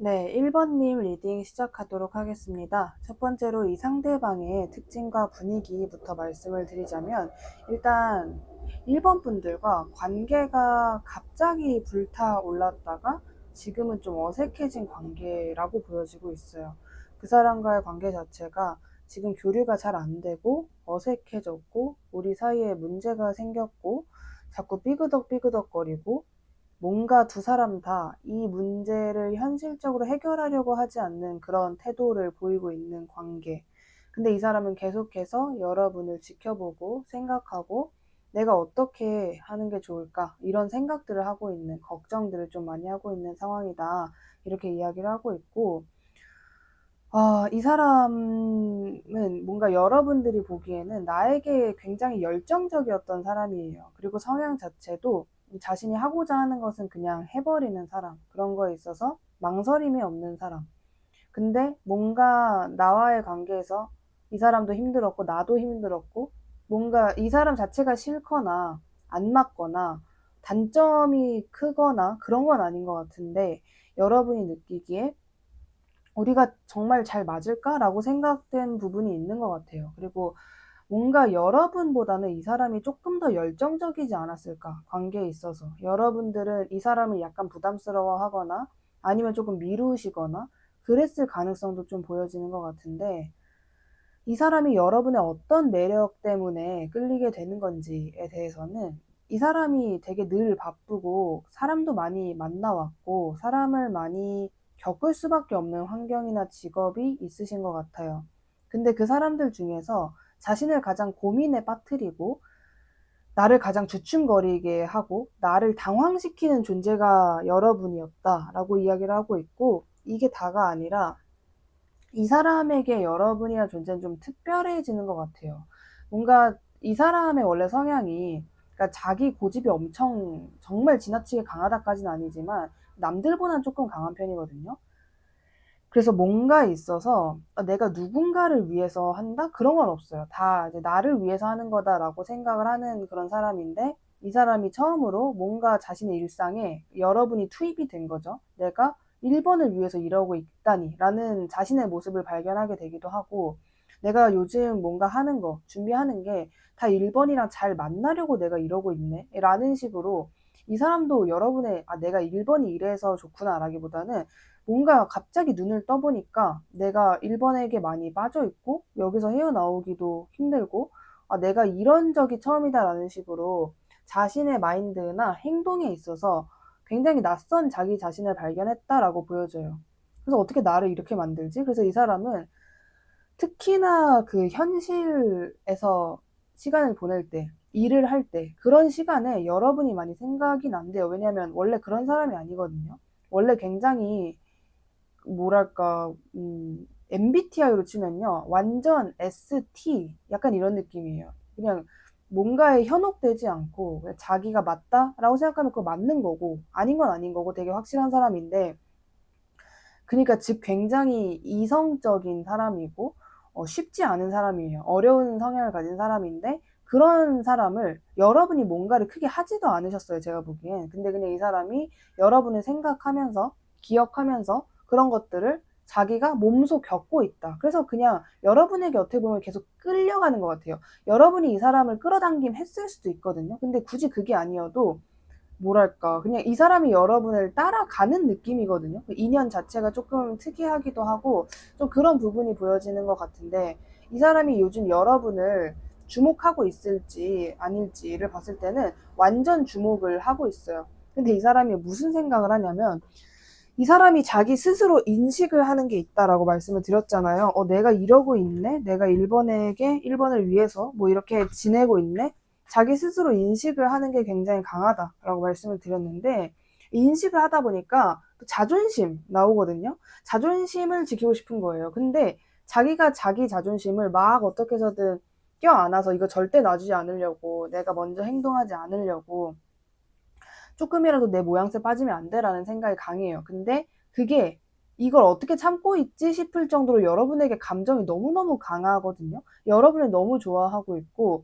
네, 1번님 리딩 시작하도록 하겠습니다. 첫 번째로 이 상대방의 특징과 분위기부터 말씀을 드리자면, 일단 1번 분들과 관계가 갑자기 불타올랐다가 지금은 좀 어색해진 관계라고 보여지고 있어요. 그 사람과의 관계 자체가 지금 교류가 잘 안 되고 어색해졌고 우리 사이에 문제가 생겼고 자꾸 삐그덕삐그덕거리고 뭔가 두 사람 다 이 문제를 현실적으로 해결하려고 하지 않는 그런 태도를 보이고 있는 관계. 근데 이 사람은 계속해서 여러분을 지켜보고 생각하고 내가 어떻게 하는 게 좋을까? 이런 생각들을 하고 있는, 걱정들을 좀 많이 하고 있는 상황이다. 이렇게 이야기를 하고 있고, 이 사람은 뭔가 여러분들이 보기에는 나에게 굉장히 열정적이었던 사람이에요. 그리고 성향 자체도 자신이 하고자 하는 것은 그냥 해버리는 사람. 그런 거에 있어서 망설임이 없는 사람. 근데 뭔가 나와의 관계에서 이 사람도 힘들었고, 나도 힘들었고, 뭔가 이 사람 자체가 싫거나, 안 맞거나, 단점이 크거나 그런 건 아닌 것 같은데, 여러분이 느끼기에 우리가 정말 잘 맞을까라고 생각된 부분이 있는 것 같아요. 그리고 뭔가 여러분보다는 이 사람이 조금 더 열정적이지 않았을까, 관계에 있어서. 여러분들은 이 사람을 약간 부담스러워 하거나 아니면 조금 미루시거나 그랬을 가능성도 좀 보여지는 것 같은데, 이 사람이 여러분의 어떤 매력 때문에 끌리게 되는 건지에 대해서는 이 사람이 되게 늘 바쁘고 사람도 많이 만나왔고 사람을 많이 겪을 수밖에 없는 환경이나 직업이 있으신 것 같아요. 근데 그 사람들 중에서 자신을 가장 고민에 빠뜨리고 나를 가장 주춤거리게 하고 나를 당황시키는 존재가 여러분이었다라고 이야기를 하고 있고, 이게 다가 아니라 이 사람에게 여러분이란 존재는 좀 특별해지는 것 같아요. 뭔가 이 사람의 원래 성향이, 그러니까 자기 고집이 엄청 정말 지나치게 강하다까지는 아니지만 남들보다는 조금 강한 편이거든요. 그래서 뭔가 있어서 내가 누군가를 위해서 한다? 그런 건 없어요. 다 이제 나를 위해서 하는 거다라고 생각을 하는 그런 사람인데, 이 사람이 처음으로 뭔가 자신의 일상에 여러분이 투입이 된 거죠. 내가 1번을 위해서 이러고 있다니 라는 자신의 모습을 발견하게 되기도 하고, 내가 요즘 뭔가 하는 거, 준비하는 게 다 1번이랑 잘 만나려고 내가 이러고 있네 라는 식으로 이 사람도 여러분의 내가 1번이 이래서 좋구나 라기보다는 뭔가 갑자기 눈을 떠보니까 내가 1번에게 많이 빠져있고 여기서 헤어나오기도 힘들고 내가 이런 적이 처음이다라는 식으로 자신의 마인드나 행동에 있어서 굉장히 낯선 자기 자신을 발견했다라고 보여져요. 그래서 어떻게 나를 이렇게 만들지? 그래서 이 사람은 특히나 그 현실에서 시간을 보낼 때, 일을 할 때, 그런 시간에 여러분이 많이 생각이 난대요. 왜냐면 원래 그런 사람이 아니거든요. 원래 굉장히 뭐랄까, MBTI로 치면요. 완전 ST, 약간 이런 느낌이에요. 그냥 뭔가에 현혹되지 않고, 그냥 자기가 맞다라고 생각하면 그거 맞는 거고, 아닌 건 아닌 거고, 되게 확실한 사람인데, 그러니까 즉 굉장히 이성적인 사람이고, 쉽지 않은 사람이에요. 어려운 성향을 가진 사람인데, 그런 사람을 여러분이 뭔가를 크게 하지도 않으셨어요, 제가 보기엔. 근데 그냥 이 사람이 여러분을 생각하면서, 기억하면서 그런 것들을 자기가 몸소 겪고 있다. 그래서 그냥 여러분에게 어떻게 보면 계속 끌려가는 것 같아요. 여러분이 이 사람을 끌어당김 했을 수도 있거든요. 근데 굳이 그게 아니어도 뭐랄까, 그냥 이 사람이 여러분을 따라가는 느낌이거든요. 그 인연 자체가 조금 특이하기도 하고, 좀 그런 부분이 보여지는 것 같은데, 이 사람이 요즘 여러분을 주목하고 있을지 아닐지를 봤을 때는 완전 주목을 하고 있어요. 근데 이 사람이 무슨 생각을 하냐면, 이 사람이 자기 스스로 인식을 하는 게 있다라고 말씀을 드렸잖아요. 내가 이러고 있네? 내가 1번을 위해서 뭐 이렇게 지내고 있네? 자기 스스로 인식을 하는 게 굉장히 강하다라고 말씀을 드렸는데, 인식을 하다 보니까 또 자존심 나오거든요. 자존심을 지키고 싶은 거예요. 근데 자기가 자기 자존심을 막 어떻게 해서든 껴안아서 이거 절대 놔주지 않으려고, 내가 먼저 행동하지 않으려고, 조금이라도 내 모양새 빠지면 안 돼라는 생각이 강해요. 근데 그게 이걸 어떻게 참고 있지 싶을 정도로 여러분에게 감정이 너무너무 강하거든요. 여러분을 너무 좋아하고 있고,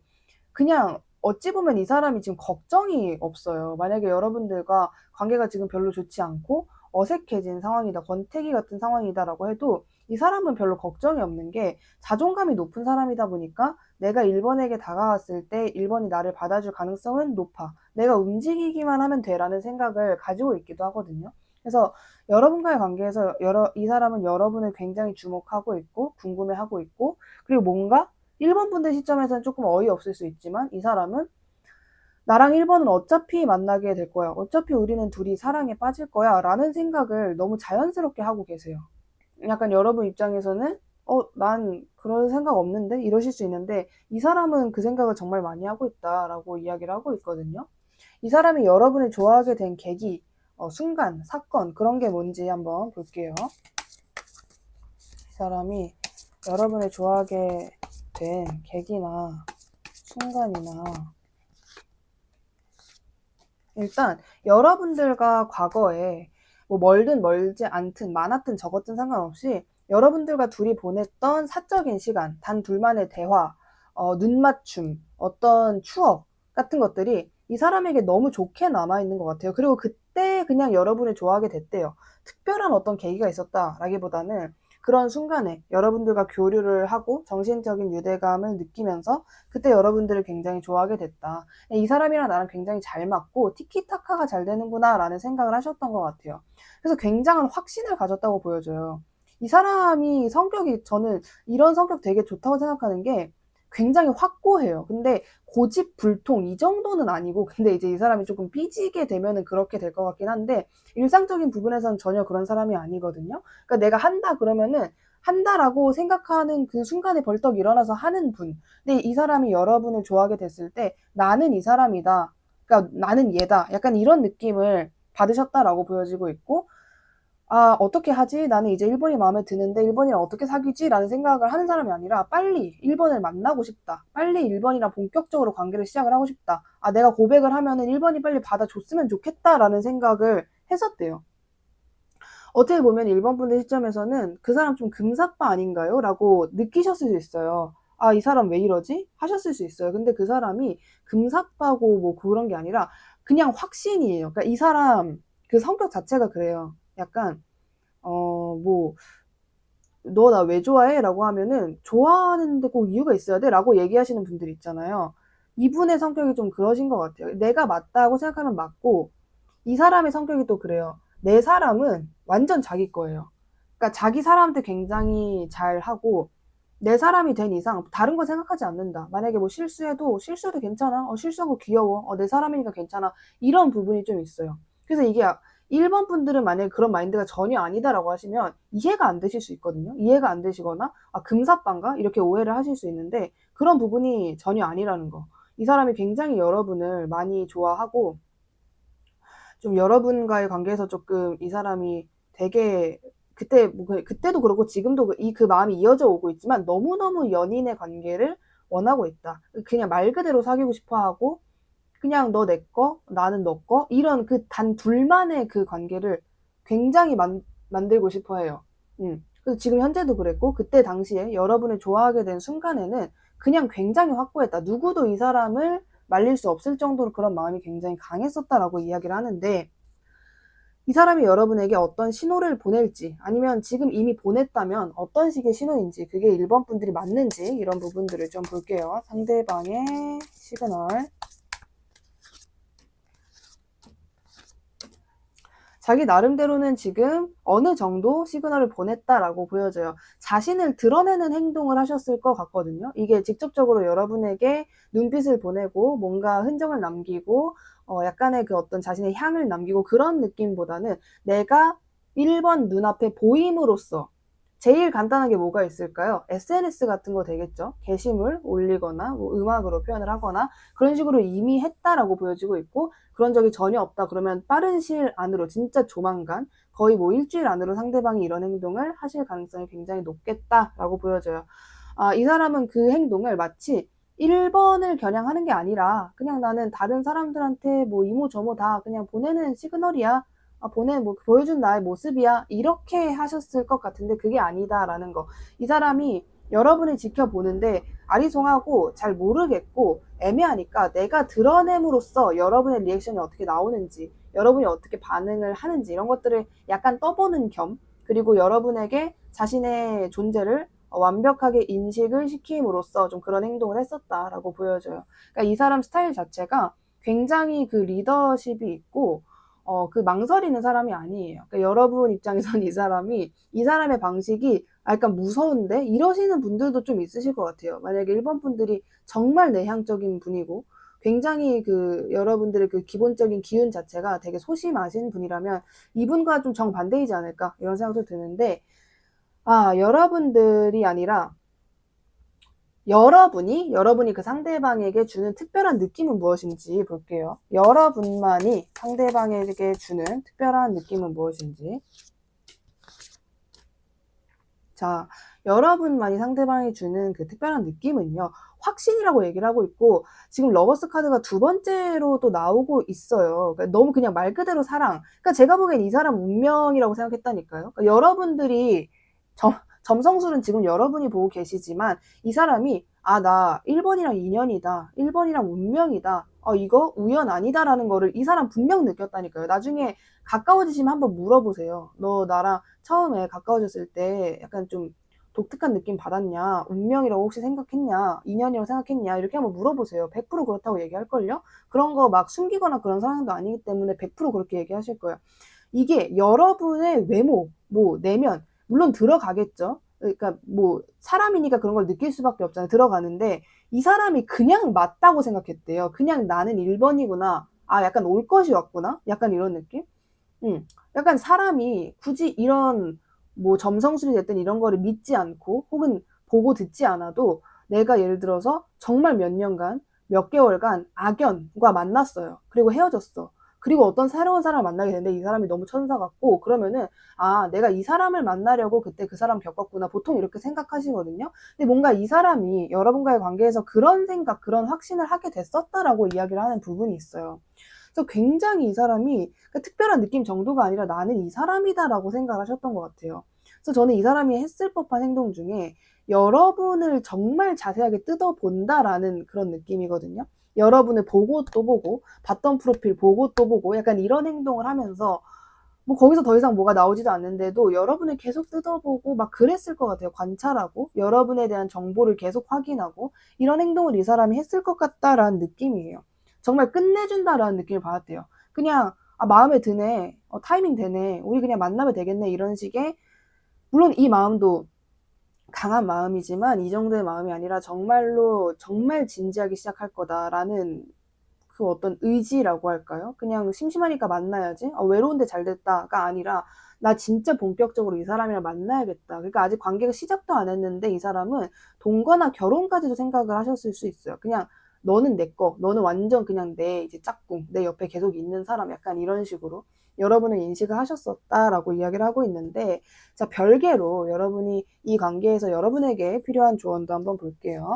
그냥 어찌 보면 이 사람이 지금 걱정이 없어요. 만약에 여러분들과 관계가 지금 별로 좋지 않고 어색해진 상황이다, 권태기 같은 상황이다라고 해도 이 사람은 별로 걱정이 없는 게 자존감이 높은 사람이다 보니까 내가 1번에게 다가왔을 때 1번이 나를 받아줄 가능성은 높아. 내가 움직이기만 하면 돼라는 생각을 가지고 있기도 하거든요. 그래서 여러분과의 관계에서 이 사람은 여러분을 굉장히 주목하고 있고 궁금해하고 있고, 그리고 뭔가 1번 분들 시점에서는 조금 어이없을 수 있지만 이 사람은 나랑 1번은 어차피 만나게 될 거야, 어차피 우리는 둘이 사랑에 빠질 거야 라는 생각을 너무 자연스럽게 하고 계세요. 약간 여러분 입장에서는 난 그런 생각 없는데 이러실 수 있는데, 이 사람은 그 생각을 정말 많이 하고 있다라고 이야기를 하고 있거든요. 이 사람이 여러분을 좋아하게 된 계기, 순간, 사건, 그런 게 뭔지 한번 볼게요. 이 사람이 여러분을 좋아하게 된 계기나 순간이나, 일단 여러분들과 과거에 뭐 멀든 멀지 않든 많았든 적었든 상관없이 여러분들과 둘이 보냈던 사적인 시간, 단 둘만의 대화, 눈 맞춤, 어떤 추억 같은 것들이 이 사람에게 너무 좋게 남아있는 것 같아요. 그리고 그때 그냥 여러분을 좋아하게 됐대요. 특별한 어떤 계기가 있었다라기보다는 그런 순간에 여러분들과 교류를 하고 정신적인 유대감을 느끼면서 그때 여러분들을 굉장히 좋아하게 됐다. 이 사람이랑 나랑 굉장히 잘 맞고 티키타카가 잘 되는구나 라는 생각을 하셨던 것 같아요. 그래서 굉장한 확신을 가졌다고 보여져요. 이 사람이 성격이, 저는 이런 성격 되게 좋다고 생각하는 게 굉장히 확고해요. 근데 고집불통 이 정도는 아니고, 근데 이제 이 사람이 조금 삐지게 되면은 그렇게 될 것 같긴 한데 일상적인 부분에서는 전혀 그런 사람이 아니거든요. 그러니까 내가 한다 그러면은 한다라고 생각하는 그 순간에 벌떡 일어나서 하는 분. 근데 이 사람이 여러분을 좋아하게 됐을 때 나는 이 사람이다, 그러니까 나는 얘다, 약간 이런 느낌을 받으셨다라고 보여지고 있고, 어떻게 하지? 나는 이제 1번이 마음에 드는데 1번이랑 어떻게 사귀지? 라는 생각을 하는 사람이 아니라 빨리 1번을 만나고 싶다, 빨리 1번이랑 본격적으로 관계를 시작을 하고 싶다, 내가 고백을 하면은 1번이 빨리 받아줬으면 좋겠다 라는 생각을 했었대요. 어떻게 보면 1번 분들 시점에서는 그 사람 좀 금사빠 아닌가요? 라고 느끼셨을 수 있어요. 이 사람 왜 이러지? 하셨을 수 있어요. 근데 그 사람이 금사빠고 뭐 그런 게 아니라 그냥 확신이에요. 그러니까 이 사람 그 성격 자체가 그래요. 약간 뭐 너 나 왜 좋아해? 라고 하면은 좋아하는데 꼭 이유가 있어야 돼? 라고 얘기하시는 분들 있잖아요. 이분의 성격이 좀 그러신 것 같아요. 내가 맞다고 생각하면 맞고, 이 사람의 성격이 또 그래요. 내 사람은 완전 자기 거예요. 그러니까 자기 사람한테 굉장히 잘하고, 내 사람이 된 이상 다른 거 생각하지 않는다. 만약에 뭐 실수해도 괜찮아. 실수한 거 귀여워. 내 사람이니까 괜찮아. 이런 부분이 좀 있어요. 그래서 이게 1번 분들은 만약에 그런 마인드가 전혀 아니다라고 하시면 이해가 안 되실 수 있거든요. 이해가 안 되시거나 금사빠인가? 이렇게 오해를 하실 수 있는데, 그런 부분이 전혀 아니라는 거. 이 사람이 굉장히 여러분을 많이 좋아하고, 좀 여러분과의 관계에서 조금 이 사람이 되게 그때도 그렇고 지금도 그 마음이 이어져 오고 있지만 너무너무 연인의 관계를 원하고 있다. 그냥 말 그대로 사귀고 싶어 하고, 그냥 너 내 거, 나는 너 거, 이런 그 단 둘만의 그 관계를 굉장히 만들고 싶어 해요. 그래서 지금 현재도 그랬고, 그때 당시에 여러분을 좋아하게 된 순간에는 그냥 굉장히 확고했다. 누구도 이 사람을 말릴 수 없을 정도로 그런 마음이 굉장히 강했었다라고 이야기를 하는데, 이 사람이 여러분에게 어떤 신호를 보낼지, 아니면 지금 이미 보냈다면 어떤 식의 신호인지, 그게 1번 분들이 맞는지, 이런 부분들을 좀 볼게요. 상대방의 시그널. 자기 나름대로는 지금 어느 정도 시그널을 보냈다라고 보여져요. 자신을 드러내는 행동을 하셨을 것 같거든요. 이게 직접적으로 여러분에게 눈빛을 보내고 뭔가 흔적을 남기고 약간의 그 어떤 자신의 향을 남기고 그런 느낌보다는 내가 1번 눈앞에 보임으로써, 제일 간단하게 뭐가 있을까요? SNS 같은 거 되겠죠. 게시물 올리거나 뭐 음악으로 표현을 하거나 그런 식으로 이미 했다라고 보여지고 있고, 그런 적이 전혀 없다 그러면 빠른 시일 안으로, 진짜 조만간, 거의 뭐 일주일 안으로 상대방이 이런 행동을 하실 가능성이 굉장히 높겠다라고 보여져요. 이 사람은 그 행동을 마치 1번을 겨냥하는 게 아니라 그냥 나는 다른 사람들한테 뭐 이모저모 다 그냥 보내는 시그널이야, 보여준 나의 모습이야, 이렇게 하셨을 것 같은데 그게 아니다라는 거. 이 사람이 여러분을 지켜보는데 아리송하고 잘 모르겠고 애매하니까 내가 드러냄으로써 여러분의 리액션이 어떻게 나오는지, 여러분이 어떻게 반응을 하는지 이런 것들을 약간 떠보는 겸, 그리고 여러분에게 자신의 존재를 완벽하게 인식을 시킴으로써 좀 그런 행동을 했었다라고 보여져요. 그러니까 이 사람 스타일 자체가 굉장히 그 리더십이 있고 그 망설이는 사람이 아니에요. 그러니까 여러분 입장에선 이 사람의 방식이 약간 무서운데 이러시는 분들도 좀 있으실 것 같아요. 만약에 1번 분들이 정말 내향적인 분이고 굉장히 그 여러분들의 그 기본적인 기운 자체가 되게 소심하신 분이라면 이분과 좀 정반대이지 않을까 이런 생각도 드는데, 여러분들이 아니라 여러분이 그 상대방에게 주는 특별한 느낌은 무엇인지 볼게요. 여러분만이 상대방에게 주는 특별한 느낌은 무엇인지. 자, 여러분만이 상대방이 주는 그 특별한 느낌은요, 확신이라고 얘기를 하고 있고, 지금 러버스 카드가 두 번째로 또 나오고 있어요. 그러니까 너무 그냥 말 그대로 사랑. 그러니까 제가 보기엔 이 사람 운명이라고 생각했다니까요. 그러니까 여러분들이, 점성술은 지금 여러분이 보고 계시지만, 이 사람이, 나 1번이랑 인연이다. 1번이랑 운명이다. 이거 우연 아니다라는 거를 이 사람 분명 느꼈다니까요. 나중에 가까워지시면 한번 물어보세요. 너 나랑 처음에 가까워졌을 때 약간 좀 독특한 느낌 받았냐? 운명이라고 혹시 생각했냐? 인연이라고 생각했냐? 이렇게 한번 물어보세요. 100% 그렇다고 얘기할걸요? 그런 거 막 숨기거나 그런 상황도 아니기 때문에 100% 그렇게 얘기하실 거예요. 이게 여러분의 외모, 뭐 내면 물론 들어가겠죠. 그러니까 뭐 사람이니까 그런 걸 느낄 수밖에 없잖아요. 들어가는데 이 사람이 그냥 맞다고 생각했대요. 그냥 나는 1번이구나. 약간 올 것이 왔구나. 약간 이런 느낌? 약간 사람이 굳이 이런 뭐 점성술이 됐든 이런 거를 믿지 않고 혹은 보고 듣지 않아도 내가 예를 들어서 정말 몇 년간, 몇 개월간 악연과 만났어요. 그리고 헤어졌어. 그리고 어떤 새로운 사람을 만나게 되는데 이 사람이 너무 천사 같고 그러면은 내가 이 사람을 만나려고 그때 그 사람 겪었구나. 보통 이렇게 생각하시거든요. 근데 뭔가 이 사람이 여러분과의 관계에서 그런 생각, 그런 확신을 하게 됐었다라고 이야기를 하는 부분이 있어요. 그래서 굉장히 이 사람이 특별한 느낌 정도가 아니라 나는 이 사람이다라고 생각을 하셨던 것 같아요. 그래서 저는 이 사람이 했을 법한 행동 중에 여러분을 정말 자세하게 뜯어본다라는 그런 느낌이거든요. 여러분을 보고 또 보고 봤던 프로필 보고 또 보고 약간 이런 행동을 하면서 뭐 거기서 더 이상 뭐가 나오지도 않는데도 여러분을 계속 뜯어보고 막 그랬을 것 같아요. 관찰하고 여러분에 대한 정보를 계속 확인하고 이런 행동을 이 사람이 했을 것 같다라는 느낌이에요. 정말 끝내준다라는 느낌을 받았대요. 그냥 마음에 드네, 타이밍 되네, 우리 그냥 만나면 되겠네 이런 식의, 물론 이 마음도 강한 마음이지만 이 정도의 마음이 아니라 정말로 정말 진지하게 시작할 거다라는 그 어떤 의지라고 할까요? 그냥 심심하니까 만나야지. 외로운데 잘 됐다가 아니라 나 진짜 본격적으로 이 사람이랑 만나야겠다. 그러니까 아직 관계가 시작도 안 했는데 이 사람은 동거나 결혼까지도 생각을 하셨을 수 있어요. 그냥 너는 내 거, 너는 완전 그냥 내 이제 짝꿍, 내 옆에 계속 있는 사람, 약간 이런 식으로 여러분은 인식을 하셨었다라고 이야기를 하고 있는데, 자, 별개로 여러분이 이 관계에서 여러분에게 필요한 조언도 한번 볼게요.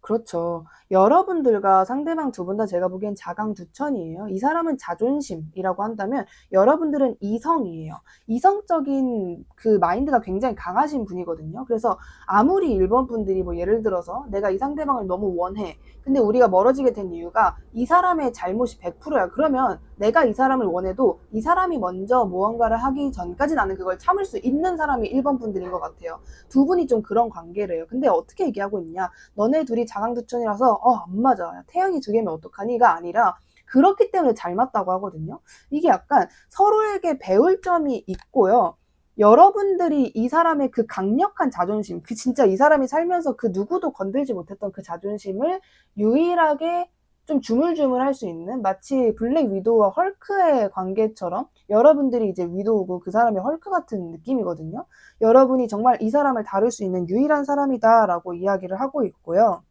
그렇죠. 여러분들과 상대방 두 분 다 제가 보기엔 자강두천이에요. 이 사람은 자존심이라고 한다면 여러분들은 이성이에요. 이성적인 그 마인드가 굉장히 강하신 분이거든요. 그래서 아무리 1번 분들이 뭐 예를 들어서 내가 이 상대방을 너무 원해. 근데 우리가 멀어지게 된 이유가 이 사람의 잘못이 100%야. 그러면 내가 이 사람을 원해도 이 사람이 먼저 무언가를 하기 전까지 나는 그걸 참을 수 있는 사람이 1번 분들인 것 같아요. 두 분이 좀 그런 관계래요. 근데 어떻게 얘기하고 있냐? 너네 둘이 자강두천이라서 안 맞아. 태양이 두 개면 어떡하니가 아니라 그렇기 때문에 잘 맞다고 하거든요. 이게 약간 서로에게 배울 점이 있고요. 여러분들이 이 사람의 그 강력한 자존심, 그 진짜 이 사람이 살면서 그 누구도 건들지 못했던 그 자존심을 유일하게 좀 주물주물할 수 있는, 마치 블랙 위도우와 헐크의 관계처럼 여러분들이 이제 위도우고 그 사람이 헐크 같은 느낌이거든요. 여러분이 정말 이 사람을 다룰 수 있는 유일한 사람이다라고 이야기를 하고 있고요.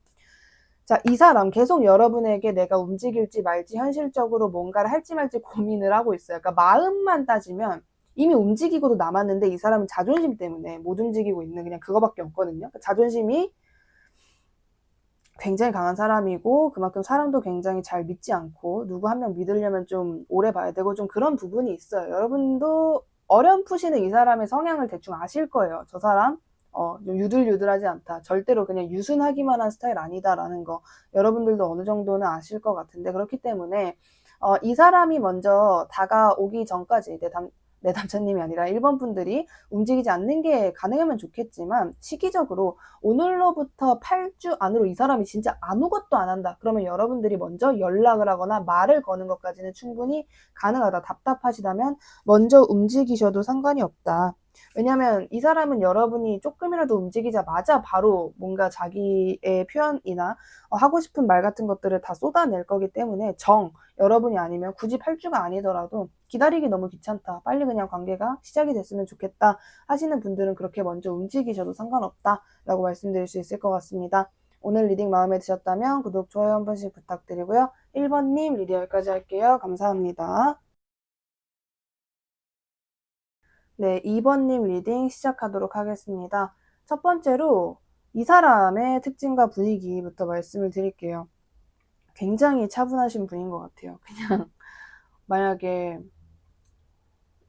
자, 이 사람 계속 여러분에게 내가 움직일지 말지 현실적으로 뭔가를 할지 말지 고민을 하고 있어요. 그러니까 마음만 따지면 이미 움직이고도 남았는데 이 사람은 자존심 때문에 못 움직이고 있는 그냥 그거밖에 없거든요. 그러니까 자존심이 굉장히 강한 사람이고 그만큼 사람도 굉장히 잘 믿지 않고 누구 한 명 믿으려면 좀 오래 봐야 되고 좀 그런 부분이 있어요. 여러분도 어렴풋이는 이 사람의 성향을 대충 아실 거예요. 저 사람 좀 유들유들하지 않다. 절대로 그냥 유순하기만 한 스타일 아니다라는 거 여러분들도 어느 정도는 아실 것 같은데 그렇기 때문에 이 사람이 먼저 다가오기 전까지 내 남자님이 아니라 1번 분들이 움직이지 않는 게 가능하면 좋겠지만 시기적으로 오늘로부터 8주 안으로 이 사람이 진짜 아무것도 안 한다. 그러면 여러분들이 먼저 연락을 하거나 말을 거는 것까지는 충분히 가능하다. 답답하시다면 먼저 움직이셔도 상관이 없다. 왜냐면 이 사람은 여러분이 조금이라도 움직이자마자 바로 뭔가 자기의 표현이나 하고 싶은 말 같은 것들을 다 쏟아낼 거기 때문에 여러분이 아니면 굳이 8주가 아니더라도 기다리기 너무 귀찮다. 빨리 그냥 관계가 시작이 됐으면 좋겠다 하시는 분들은 그렇게 먼저 움직이셔도 상관없다 라고 말씀드릴 수 있을 것 같습니다. 오늘 리딩 마음에 드셨다면 구독, 좋아요 한 번씩 부탁드리고요. 1번님 리딩 여기까지 할게요. 감사합니다. 네, 2번님 리딩 시작하도록 하겠습니다. 첫 번째로 이 사람의 특징과 분위기부터 말씀을 드릴게요. 굉장히 차분하신 분인 것 같아요. 그냥 만약에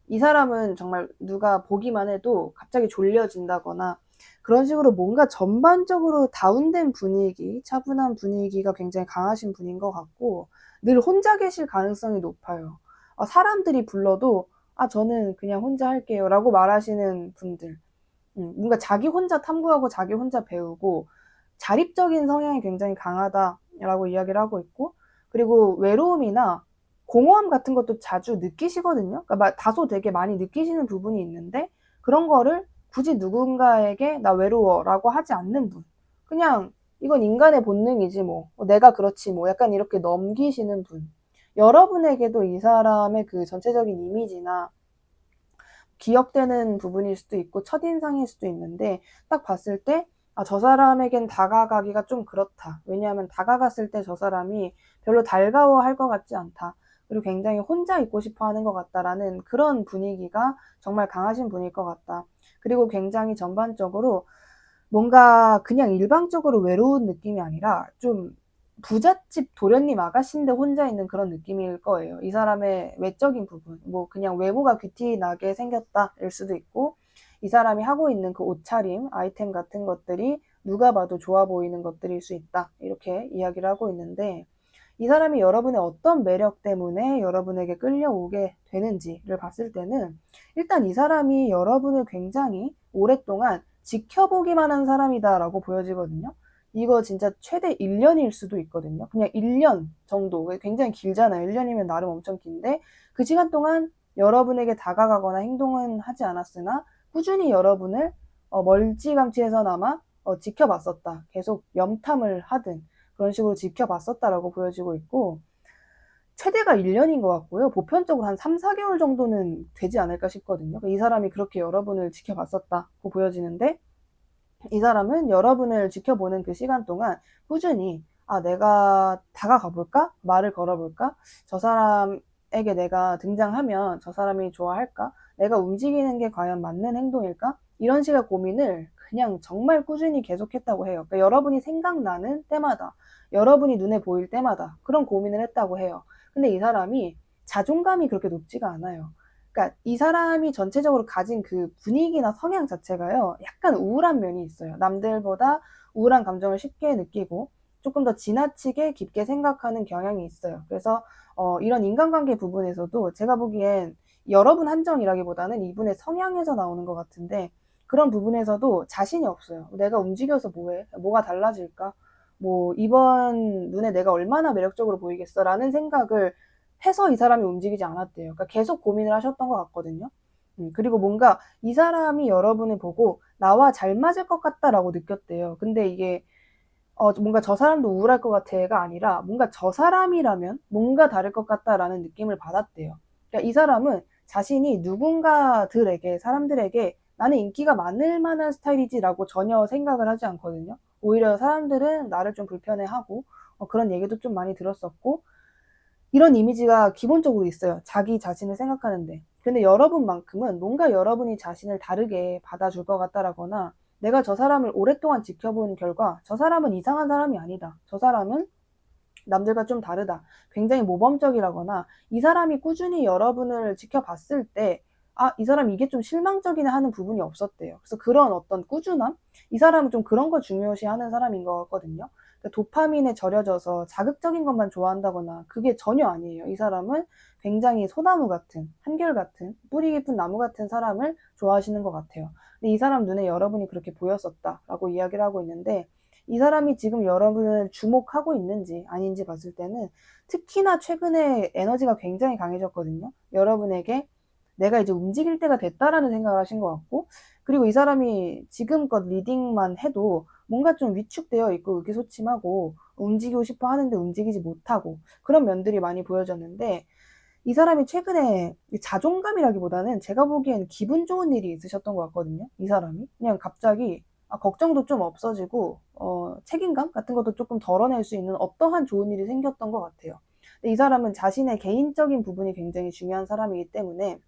이 사람은 정말 누가 보기만 해도 갑자기 졸려진다거나 그런 식으로 뭔가 전반적으로 다운된 분위기, 차분한 분위기가 굉장히 강하신 분인 것 같고 늘 혼자 계실 가능성이 높아요. 사람들이 불러도 저는 그냥 혼자 할게요 라고 말하시는 분들. 뭔가 자기 혼자 탐구하고 자기 혼자 배우고 자립적인 성향이 굉장히 강하다라고 이야기를 하고 있고 그리고 외로움이나 공허함 같은 것도 자주 느끼시거든요. 그러니까 다소 되게 많이 느끼시는 부분이 있는데 그런 거를 굳이 누군가에게 나 외로워라고 하지 않는 분. 그냥 이건 인간의 본능이지 뭐 내가 그렇지 뭐 약간 이렇게 넘기시는 분. 여러분에게도 이 사람의 그 전체적인 이미지나 기억되는 부분일 수도 있고 첫인상일 수도 있는데 딱 봤을 때 저 사람에겐 다가가기가 좀 그렇다. 왜냐하면 다가갔을 때 저 사람이 별로 달가워할 것 같지 않다. 그리고 굉장히 혼자 있고 싶어 하는 것 같다라는 그런 분위기가 정말 강하신 분일 것 같다. 그리고 굉장히 전반적으로 뭔가 그냥 일방적으로 외로운 느낌이 아니라 좀 부잣집 도련님 아가씨인데 혼자 있는 그런 느낌일 거예요. 이 사람의 외적인 부분, 뭐 그냥 외모가 귀티나게 생겼다일 수도 있고 이 사람이 하고 있는 그 옷차림, 아이템 같은 것들이 누가 봐도 좋아 보이는 것들일 수 있다. 이렇게 이야기를 하고 있는데 이 사람이 여러분의 어떤 매력 때문에 여러분에게 끌려오게 되는지를 봤을 때는 일단 이 사람이 여러분을 굉장히 오랫동안 지켜보기만 한 사람이다라고 보여지거든요. 이거 진짜 최대 1년일 수도 있거든요. 그냥 1년 정도. 굉장히 길잖아요. 1년이면 나름 엄청 긴데 그 시간 동안 여러분에게 다가가거나 행동은 하지 않았으나 꾸준히 여러분을 멀찌감치해서나마 지켜봤었다. 계속 염탐을 하든 그런 식으로 지켜봤었다라고 보여지고 있고 최대가 1년인 것 같고요. 보편적으로 한 3, 4개월 정도는 되지 않을까 싶거든요. 이 사람이 그렇게 여러분을 지켜봤었다고 보여지는데 이 사람은 여러분을 지켜보는 그 시간 동안 꾸준히 내가 다가가 볼까? 말을 걸어볼까? 저 사람에게 내가 등장하면 저 사람이 좋아할까? 내가 움직이는 게 과연 맞는 행동일까? 이런 식의 고민을 그냥 정말 꾸준히 계속했다고 해요. 그러니까 여러분이 생각나는 때마다, 여러분이 눈에 보일 때마다 그런 고민을 했다고 해요. 근데 이 사람이 자존감이 그렇게 높지가 않아요. 그러니까 이 사람이 전체적으로 가진 그 분위기나 성향 자체가요, 약간 우울한 면이 있어요. 남들보다 우울한 감정을 쉽게 느끼고 조금 더 지나치게 깊게 생각하는 경향이 있어요. 그래서 이런 인간관계 부분에서도 제가 보기엔 여러분 한정이라기보다는 이분의 성향에서 나오는 것 같은데 그런 부분에서도 자신이 없어요. 내가 움직여서 뭐해? 뭐가 달라질까? 뭐 이번 눈에 내가 얼마나 매력적으로 보이겠어? 라는 생각을 해서 이 사람이 움직이지 않았대요. 그러니까 계속 고민을 하셨던 것 같거든요. 그리고 뭔가 이 사람이 여러분을 보고 나와 잘 맞을 것 같다라고 느꼈대요. 근데 이게 뭔가 저 사람도 우울할 것 같아가 아니라 뭔가 저 사람이라면 뭔가 다를 것 같다라는 느낌을 받았대요. 그러니까 이 사람은 자신이 누군가들에게, 사람들에게 나는 인기가 많을 만한 스타일이지라고 전혀 생각을 하지 않거든요. 오히려 사람들은 나를 좀 불편해하고 그런 얘기도 좀 많이 들었었고 이런 이미지가 기본적으로 있어요. 자기 자신을 생각하는데. 근데 여러분만큼은 뭔가 여러분이 자신을 다르게 받아줄 것 같다라거나 내가 저 사람을 오랫동안 지켜본 결과 저 사람은 이상한 사람이 아니다. 저 사람은 남들과 좀 다르다. 굉장히 모범적이라거나 이 사람이 꾸준히 여러분을 지켜봤을 때 이 사람이 이게 좀 실망적이네 하는 부분이 없었대요. 그래서 그런 어떤 꾸준함? 이 사람은 좀 그런 걸 중요시 하는 사람인 것 같거든요. 그러니까 도파민에 절여져서 자극적인 것만 좋아한다거나 그게 전혀 아니에요. 이 사람은 굉장히 소나무 같은, 한결같은, 뿌리 깊은 나무 같은 사람을 좋아하시는 것 같아요. 근데 이 사람 눈에 여러분이 그렇게 보였었다라고 이야기를 하고 있는데, 이 사람이 지금 여러분을 주목하고 있는지 아닌지 봤을 때는 특히나 최근에 에너지가 굉장히 강해졌거든요. 여러분에게 내가 이제 움직일 때가 됐다라는 생각을 하신 것 같고, 그리고 이 사람이 지금껏 리딩만 해도 뭔가 좀 위축되어 있고 의기소침하고 움직이고 싶어 하는데 움직이지 못하고 그런 면들이 많이 보여졌는데, 이 사람이 최근에 자존감이라기보다는 제가 보기엔 기분 좋은 일이 있으셨던 것 같거든요. 이 사람이 그냥 갑자기 걱정도 좀 없어지고 책임감 같은 것도 조금 덜어낼 수 있는 어떠한 좋은 일이 생겼던 것 같아요. 근데 이 사람은 자신의 개인적인 부분이 굉장히 중요한 사람이기 때문에,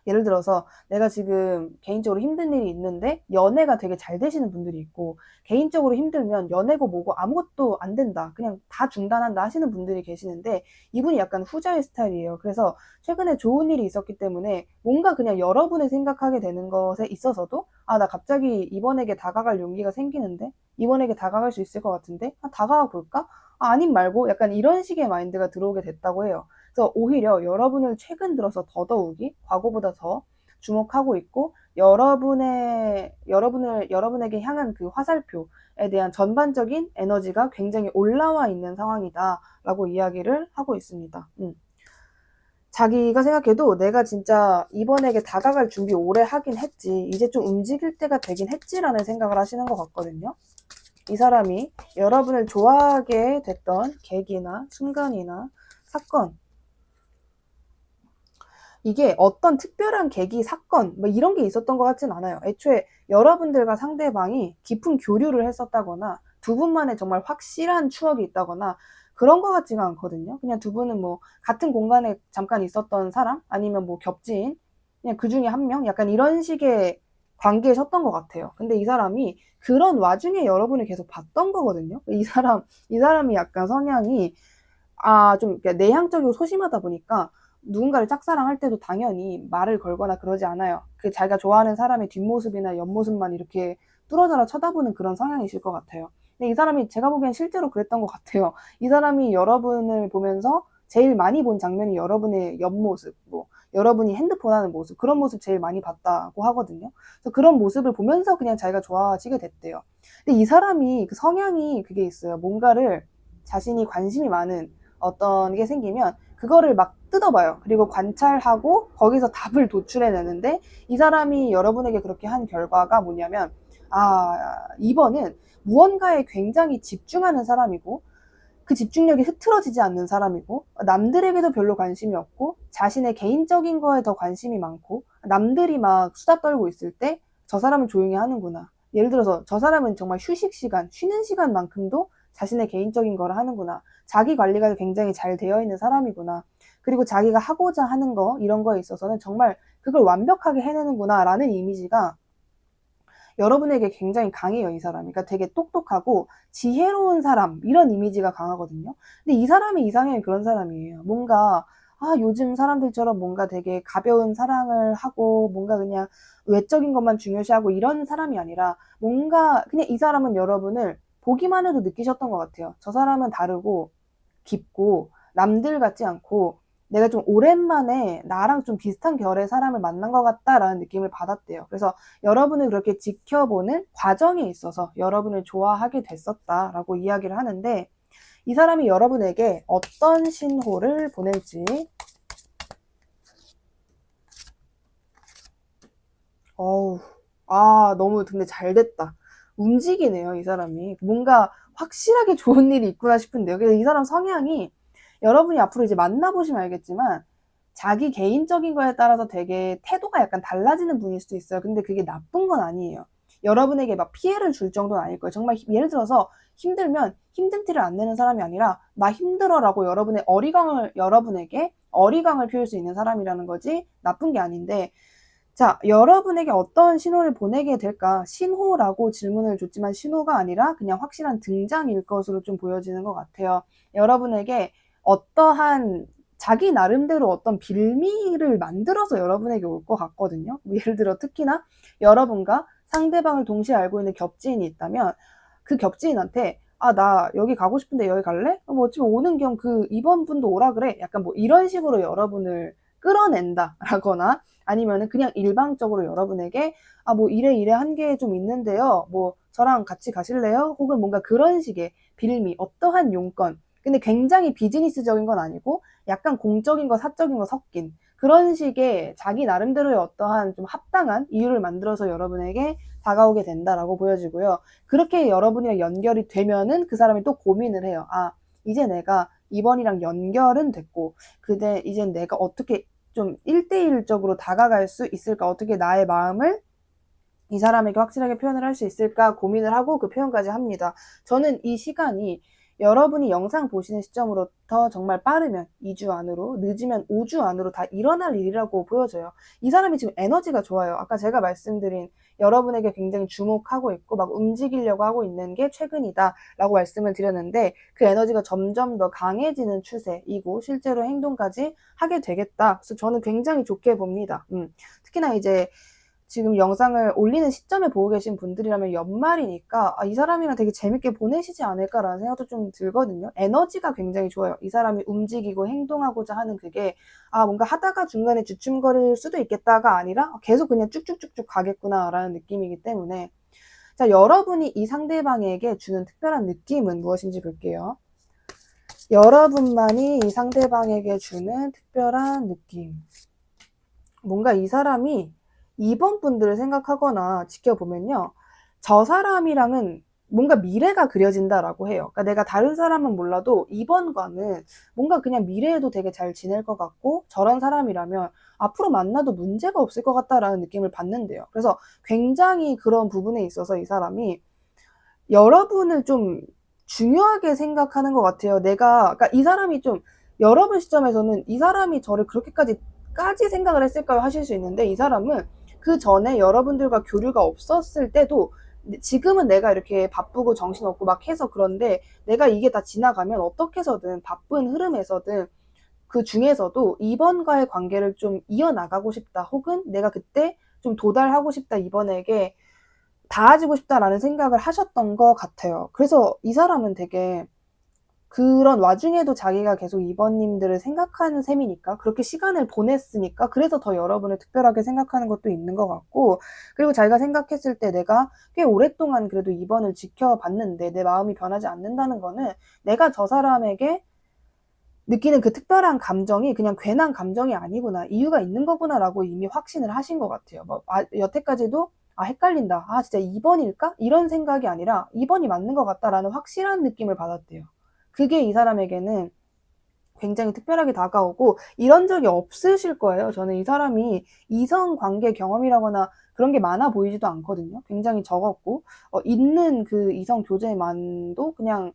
예를 들어서 내가 지금 개인적으로 힘든 일이 있는데 연애가 되게 잘 되시는 분들이 있고, 개인적으로 힘들면 연애고 뭐고 아무것도 안 된다, 그냥 다 중단한다 하시는 분들이 계시는데, 이분이 약간 후자의 스타일이에요. 그래서 최근에 좋은 일이 있었기 때문에 뭔가 그냥 여러분을 생각하게 되는 것에 있어서도 나 갑자기 이번에게 다가갈 용기가 생기는데, 이번에게 다가갈 수 있을 것 같은데 다가가 볼까? 아님 말고 약간 이런 식의 마인드가 들어오게 됐다고 해요. 그래서 오히려 여러분을 최근 들어서 더더욱이 과거보다 더 주목하고 있고, 여러분에게 향한 그 화살표에 대한 전반적인 에너지가 굉장히 올라와 있는 상황이다라고 이야기를 하고 있습니다. 자기가 생각해도 내가 진짜 이번에게 다가갈 준비 오래 하긴 했지, 이제 좀 움직일 때가 되긴 했지라는 생각을 하시는 것 같거든요. 이 사람이 여러분을 좋아하게 됐던 계기나 순간이나 사건, 이게 어떤 특별한 계기, 사건 뭐 이런 게 있었던 것 같진 않아요. 애초에 여러분들과 상대방이 깊은 교류를 했었다거나 두 분만의 정말 확실한 추억이 있다거나 그런 것 같지가 않거든요. 그냥 두 분은 뭐 같은 공간에 잠깐 있었던 사람, 아니면 뭐 겹지인, 그냥 그 중에 한 명, 약간 이런 식의 관계셨던 것 같아요. 근데 이 사람이 그런 와중에 여러분을 계속 봤던 거거든요. 이 사람이 약간 성향이 좀 내향적이고 소심하다 보니까 누군가를 짝사랑할 때도 당연히 말을 걸거나 그러지 않아요. 그 자기가 좋아하는 사람의 뒷모습이나 옆모습만 이렇게 뚫어져라 쳐다보는 그런 성향이실 것 같아요. 근데 이 사람이 제가 보기엔 실제로 그랬던 것 같아요. 이 사람이 여러분을 보면서 제일 많이 본 장면이 여러분의 옆모습, 뭐 여러분이 핸드폰 하는 모습, 그런 모습 제일 많이 봤다고 하거든요. 그래서 그런 모습을 보면서 그냥 자기가 좋아지게 됐대요. 근데 이 사람이 그 성향이 그게 있어요. 뭔가를 자신이 관심이 많은 어떤 게 생기면 그거를 막 뜯어봐요. 그리고 관찰하고 거기서 답을 도출해내는데, 이 사람이 여러분에게 그렇게 한 결과가 뭐냐면, 2번은 무언가에 굉장히 집중하는 사람이고, 그 집중력이 흐트러지지 않는 사람이고, 남들에게도 별로 관심이 없고, 자신의 개인적인 거에 더 관심이 많고, 남들이 막 수다 떨고 있을 때 저 사람은 조용히 하는구나, 예를 들어서 저 사람은 정말 휴식 시간, 쉬는 시간만큼도 자신의 개인적인 거를 하는구나, 자기 관리가 굉장히 잘 되어 있는 사람이구나, 그리고 자기가 하고자 하는 거, 이런 거에 있어서는 정말 그걸 완벽하게 해내는구나 라는 이미지가 여러분에게 굉장히 강해요, 이 사람이. 그러니까 되게 똑똑하고 지혜로운 사람, 이런 이미지가 강하거든요. 근데 이 사람이 이상형이 그런 사람이에요. 뭔가 요즘 사람들처럼 뭔가 되게 가벼운 사랑을 하고 뭔가 그냥 외적인 것만 중요시하고 이런 사람이 아니라, 뭔가 그냥 이 사람은 여러분을 보기만 해도 느끼셨던 것 같아요. 저 사람은 다르고 깊고 남들 같지 않고 내가 좀 오랜만에 나랑 좀 비슷한 결의 사람을 만난 것 같다라는 느낌을 받았대요. 그래서 여러분을 그렇게 지켜보는 과정에 있어서 여러분을 좋아하게 됐었다라고 이야기를 하는데, 이 사람이 여러분에게 어떤 신호를 보낼지. 어우, 너무 근데 잘 됐다. 움직이네요, 이 사람이. 뭔가 확실하게 좋은 일이 있구나 싶은데요. 그래서 이 사람 성향이, 여러분이 앞으로 이제 만나보시면 알겠지만, 자기 개인적인 거에 따라서 되게 태도가 약간 달라지는 분일 수도 있어요. 근데 그게 나쁜 건 아니에요. 여러분에게 막 피해를 줄 정도는 아닐 거예요. 정말 예를 들어서 힘들면 힘든 티를 안 내는 사람이 아니라 나 힘들어라고 여러분에게 어리광을 피울 수 있는 사람이라는 거지, 나쁜 게 아닌데, 자, 여러분에게 어떤 신호를 보내게 될까? 신호라고 질문을 줬지만 신호가 아니라 그냥 확실한 등장일 것으로 좀 보여지는 것 같아요. 여러분에게 어떠한 자기 나름대로 어떤 빌미를 만들어서 여러분에게 올 것 같거든요. 예를 들어 특히나 여러분과 상대방을 동시에 알고 있는 겹지인이 있다면 그 겹지인한테 나 여기 가고 싶은데 여기 갈래? 뭐 어차피 오는 겸 이번 분도 오라 그래. 약간 뭐 이런 식으로 여러분을 끌어낸다라거나 아니면은 그냥 일방적으로 여러분에게 뭐 이래 한 게 좀 있는데요. 뭐 저랑 같이 가실래요? 혹은 뭔가 그런 식의 빌미, 어떠한 용건. 근데 굉장히 비즈니스적인 건 아니고 약간 공적인 거, 사적인 거 섞인 그런 식의 자기 나름대로의 어떠한 좀 합당한 이유를 만들어서 여러분에게 다가오게 된다라고 보여지고요. 그렇게 여러분이랑 연결이 되면은 그 사람이 또 고민을 해요. 이제 내가 이번이랑 연결은 됐고, 근데 이제 내가 어떻게 좀 1대1적으로 다가갈 수 있을까? 어떻게 나의 마음을 이 사람에게 확실하게 표현을 할 수 있을까 고민을 하고 그 표현까지 합니다. 저는 이 시간이 여러분이 영상 보시는 시점으로부터 정말 빠르면 2주 안으로, 늦으면 5주 안으로 다 일어날 일이라고 보여져요. 이 사람이 지금 에너지가 좋아요. 아까 제가 말씀드린 여러분에게 굉장히 주목하고 있고 막 움직이려고 하고 있는 게 최근이다 라고 말씀을 드렸는데 그 에너지가 점점 더 강해지는 추세이고 실제로 행동까지 하게 되겠다. 그래서 저는 굉장히 좋게 봅니다. 특히나 이제 지금 영상을 올리는 시점에 보고 계신 분들이라면 연말이니까 이 사람이랑 되게 재밌게 보내시지 않을까라는 생각도 좀 들거든요. 에너지가 굉장히 좋아요. 이 사람이 움직이고 행동하고자 하는 그게 뭔가 하다가 중간에 주춤거릴 수도 있겠다가 아니라 계속 그냥 쭉쭉쭉쭉 가겠구나라는 느낌이기 때문에 자, 여러분이 이 상대방에게 주는 특별한 느낌은 무엇인지 볼게요. 여러분만이 이 상대방에게 주는 특별한 느낌. 뭔가 이 사람이 2번 분들을 생각하거나 지켜보면요. 저 사람이랑은 뭔가 미래가 그려진다라고 해요. 그러니까 내가 다른 사람은 몰라도 2번과는 뭔가 그냥 미래에도 되게 잘 지낼 것 같고 저런 사람이라면 앞으로 만나도 문제가 없을 것 같다라는 느낌을 받는데요. 그래서 굉장히 그런 부분에 있어서 이 사람이 여러분을 좀 중요하게 생각하는 것 같아요. 그러니까 이 사람이 좀 여러분 시점에서는 이 사람이 저를 그렇게까지 생각을 했을까요? 하실 수 있는데 이 사람은 그 전에 여러분들과 교류가 없었을 때도 지금은 내가 이렇게 바쁘고 정신없고 막 해서 그런데 내가 이게 다 지나가면 어떻게 해서든 바쁜 흐름에서든 그 중에서도 이번과의 관계를 좀 이어나가고 싶다. 혹은 내가 그때 좀 도달하고 싶다. 이번에게 닿아지고 싶다라는 생각을 하셨던 것 같아요. 그래서 이 사람은 되게 그런 와중에도 자기가 계속 이번님들을 생각하는 셈이니까 그렇게 시간을 보냈으니까 그래서 더 여러분을 특별하게 생각하는 것도 있는 것 같고 그리고 자기가 생각했을 때 내가 꽤 오랫동안 그래도 이번을 지켜봤는데 내 마음이 변하지 않는다는 거는 내가 저 사람에게 느끼는 그 특별한 감정이 그냥 괜한 감정이 아니구나 이유가 있는 거구나라고 이미 확신을 하신 것 같아요. 여태까지도 헷갈린다. 진짜 2번일까? 이런 생각이 아니라 2번이 맞는 것 같다라는 확실한 느낌을 받았대요. 그게 이 사람에게는 굉장히 특별하게 다가오고 이런 적이 없으실 거예요. 저는 이 사람이 이성 관계 경험이라거나 그런 게 많아 보이지도 않거든요. 굉장히 적었고 있는 그 이성 교제만도 그냥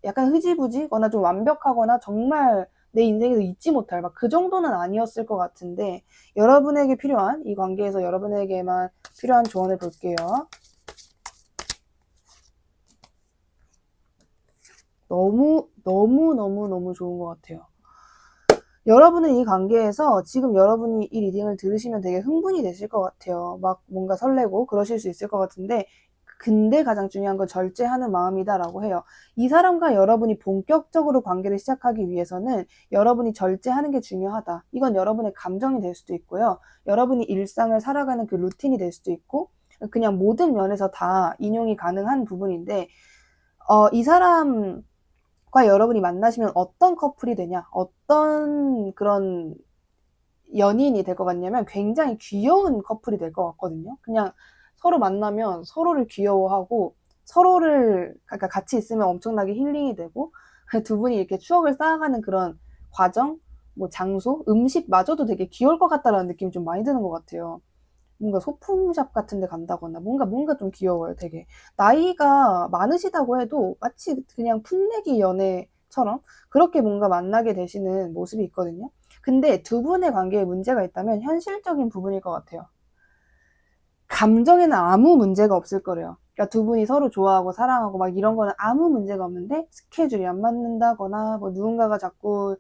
약간 흐지부지거나 좀 완벽하거나 정말 내 인생에서 잊지 못할 막 그 정도는 아니었을 것 같은데 여러분에게 필요한 이 관계에서 여러분에게만 필요한 조언을 볼게요. 너무 좋은 것 같아요. 여러분은 이 관계에서 지금 여러분이 이 리딩을 들으시면 되게 흥분이 되실 것 같아요. 막 뭔가 설레고 그러실 수 있을 것 같은데 근데 가장 중요한 건 절제하는 마음이다라고 해요. 이 사람과 여러분이 본격적으로 관계를 시작하기 위해서는 여러분이 절제하는 게 중요하다. 이건 여러분의 감정이 될 수도 있고요. 여러분이 일상을 살아가는 그 루틴이 될 수도 있고 그냥 모든 면에서 다 인용이 가능한 부분인데 이 사람과 여러분이 만나시면 어떤 커플이 되냐 어떤 그런 연인이 될 것 같냐면 굉장히 귀여운 커플이 될 것 같거든요. 그냥 서로 만나면 서로를 귀여워하고 서로를 그러니까 같이 있으면 엄청나게 힐링이 되고 두 분이 이렇게 추억을 쌓아가는 그런 과정, 뭐 장소, 음식마저도 되게 귀여울 것 같다라는 느낌이 좀 많이 드는 것 같아요. 뭔가 소품샵 같은 데 간다거나 뭔가 좀 귀여워요, 되게. 나이가 많으시다고 해도 마치 그냥 풋내기 연애처럼 그렇게 뭔가 만나게 되시는 모습이 있거든요. 근데 두 분의 관계에 문제가 있다면 현실적인 부분일 것 같아요. 감정에는 아무 문제가 없을 거래요. 그러니까 두 분이 서로 좋아하고 사랑하고 막 이런 거는 아무 문제가 없는데 스케줄이 안 맞는다거나 뭐 누군가가 자꾸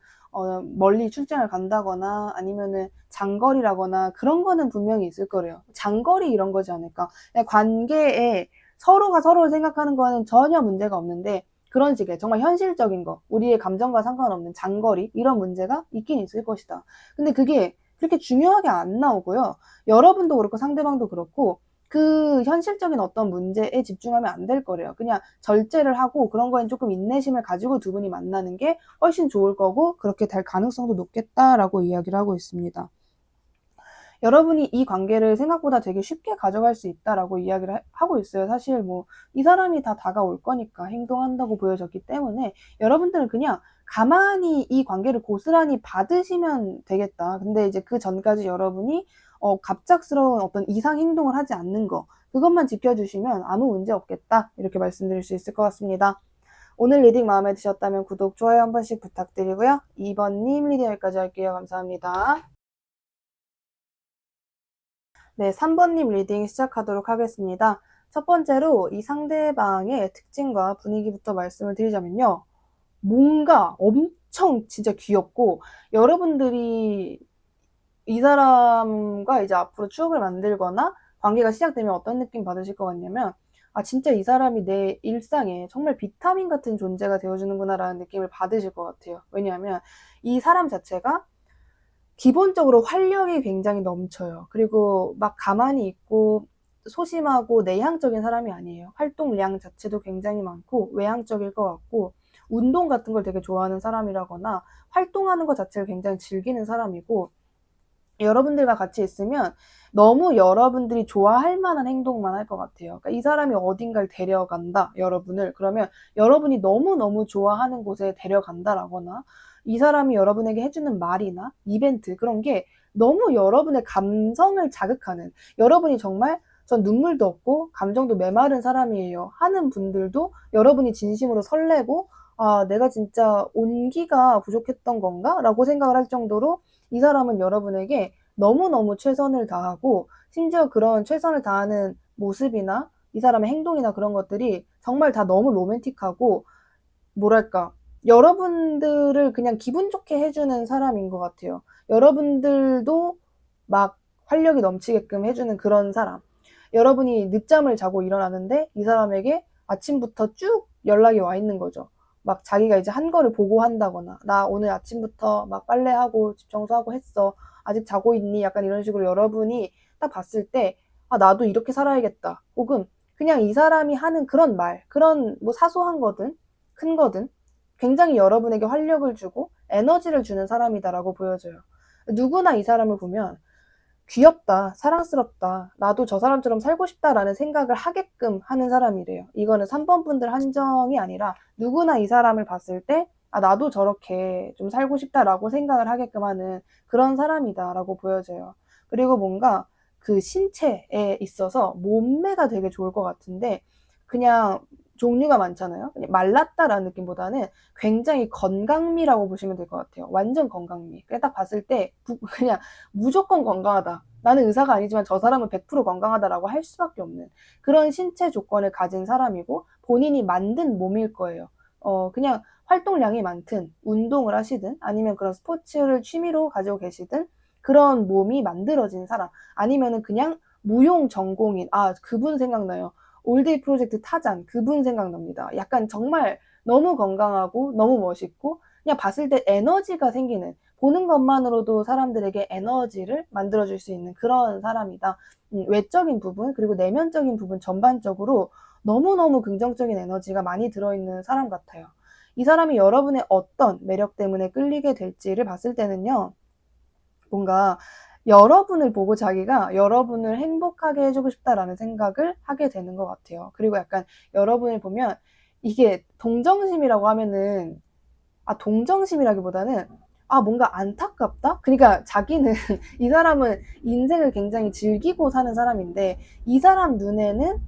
멀리 출장을 간다거나 아니면은 장거리라거나 그런 거는 분명히 있을 거래요. 장거리 이런 거지 않을까. 그냥 관계에 서로가 서로를 생각하는 거는 전혀 문제가 없는데 그런 식의 정말 현실적인 거, 우리의 감정과 상관없는 장거리 이런 문제가 있긴 있을 것이다. 근데 그게 그렇게 중요하게 안 나오고요. 여러분도 그렇고 상대방도 그렇고 그 현실적인 어떤 문제에 집중하면 안 될 거래요. 그냥 절제를 하고 그런 거엔 조금 인내심을 가지고 두 분이 만나는 게 훨씬 좋을 거고 그렇게 될 가능성도 높겠다라고 이야기를 하고 있습니다. 여러분이 이 관계를 생각보다 되게 쉽게 가져갈 수 있다라고 이야기를 하고 있어요. 사실 뭐 이 사람이 다 다가올 거니까 행동한다고 보여졌기 때문에 여러분들은 그냥 가만히 이 관계를 고스란히 받으시면 되겠다. 근데 이제 그 전까지 여러분이 갑작스러운 어떤 이상 행동을 하지 않는 거 그것만 지켜주시면 아무 문제 없겠다. 이렇게 말씀드릴 수 있을 것 같습니다. 오늘 리딩 마음에 드셨다면 구독, 좋아요 한 번씩 부탁드리고요. 2번님 리딩 여기까지 할게요. 감사합니다. 네, 3번님 리딩 시작하도록 하겠습니다. 첫 번째로 이 상대방의 특징과 분위기부터 말씀을 드리자면요. 뭔가 엄청 진짜 귀엽고 여러분들이 이 사람과 이제 앞으로 추억을 만들거나 관계가 시작되면 어떤 느낌 받으실 것 같냐면 아 진짜 이 사람이 내 일상에 정말 비타민 같은 존재가 되어주는구나 라는 느낌을 받으실 것 같아요. 왜냐하면 이 사람 자체가 기본적으로 활력이 굉장히 넘쳐요. 그리고 막 가만히 있고 소심하고 내향적인 사람이 아니에요. 활동량 자체도 굉장히 많고 외향적일 것 같고 운동 같은 걸 되게 좋아하는 사람이라거나 활동하는 것 자체를 굉장히 즐기는 사람이고 여러분들과 같이 있으면 너무 여러분들이 좋아할 만한 행동만 할 것 같아요. 그러니까 이 사람이 어딘가를 데려간다, 여러분을. 그러면 여러분이 너무너무 좋아하는 곳에 데려간다라거나 이 사람이 여러분에게 해주는 말이나 이벤트 그런 게 너무 여러분의 감성을 자극하는 여러분이 정말 전 눈물도 없고 감정도 메마른 사람이에요 하는 분들도 여러분이 진심으로 설레고 아 내가 진짜 온기가 부족했던 건가? 라고 생각을 할 정도로 이 사람은 여러분에게 너무너무 최선을 다하고 심지어 그런 최선을 다하는 모습이나 이 사람의 행동이나 그런 것들이 정말 다 너무 로맨틱하고 뭐랄까 여러분들을 그냥 기분 좋게 해주는 사람인 것 같아요. 여러분들도 막 활력이 넘치게끔 해주는 그런 사람. 여러분이 늦잠을 자고 일어나는데 이 사람에게 아침부터 쭉 연락이 와 있는 거죠. 막 자기가 이제 한 거를 보고한다거나 나 오늘 아침부터 막 빨래하고 집 청소하고 했어. 아직 자고 있니? 약간 이런 식으로 여러분이 딱 봤을 때 아, 나도 이렇게 살아야겠다. 혹은 그냥 이 사람이 하는 그런 말, 그런 뭐 사소한 거든 큰 거든 굉장히 여러분에게 활력을 주고 에너지를 주는 사람이다라고 보여져요. 누구나 이 사람을 보면 귀엽다, 사랑스럽다, 나도 저 사람처럼 살고 싶다라는 생각을 하게끔 하는 사람이래요. 이거는 3번 분들 한정이 아니라 누구나 이 사람을 봤을 때 아, 나도 저렇게 좀 살고 싶다라고 생각을 하게끔 하는 그런 사람이다라고 보여져요. 그리고 뭔가 그 신체에 있어서 몸매가 되게 좋을 것 같은데 그냥 종류가 많잖아요. 그냥 말랐다라는 느낌보다는 굉장히 건강미라고 보시면 될 것 같아요. 완전 건강미. 그냥 딱 봤을 때 그냥 무조건 건강하다. 나는 의사가 아니지만 저 사람은 100% 건강하다라고 할 수밖에 없는 그런 신체 조건을 가진 사람이고 본인이 만든 몸일 거예요. 그냥 활동량이 많든 운동을 하시든 아니면 그런 스포츠를 취미로 가지고 계시든 그런 몸이 만들어진 사람 아니면은 그냥 무용 전공인 아 그분 생각나요. 올데이 프로젝트 타잔 그분 생각납니다. 약간 정말 너무 건강하고 너무 멋있고 그냥 봤을 때 에너지가 생기는 보는 것만으로도 사람들에게 에너지를 만들어줄 수 있는 그런 사람이다. 외적인 부분 그리고 내면적인 부분 전반적으로 너무너무 긍정적인 에너지가 많이 들어있는 사람 같아요. 이 사람이 여러분의 어떤 매력 때문에 끌리게 될지를 봤을 때는요. 뭔가 여러분을 보고 자기가 여러분을 행복하게 해주고 싶다라는 생각을 하게 되는 것 같아요. 그리고 약간 여러분을 보면 이게 동정심이라고 하면은 아 동정심이라기보다는 아 뭔가 안타깝다? 그러니까 자기는 이 사람은 인생을 굉장히 즐기고 사는 사람인데 이 사람 눈에는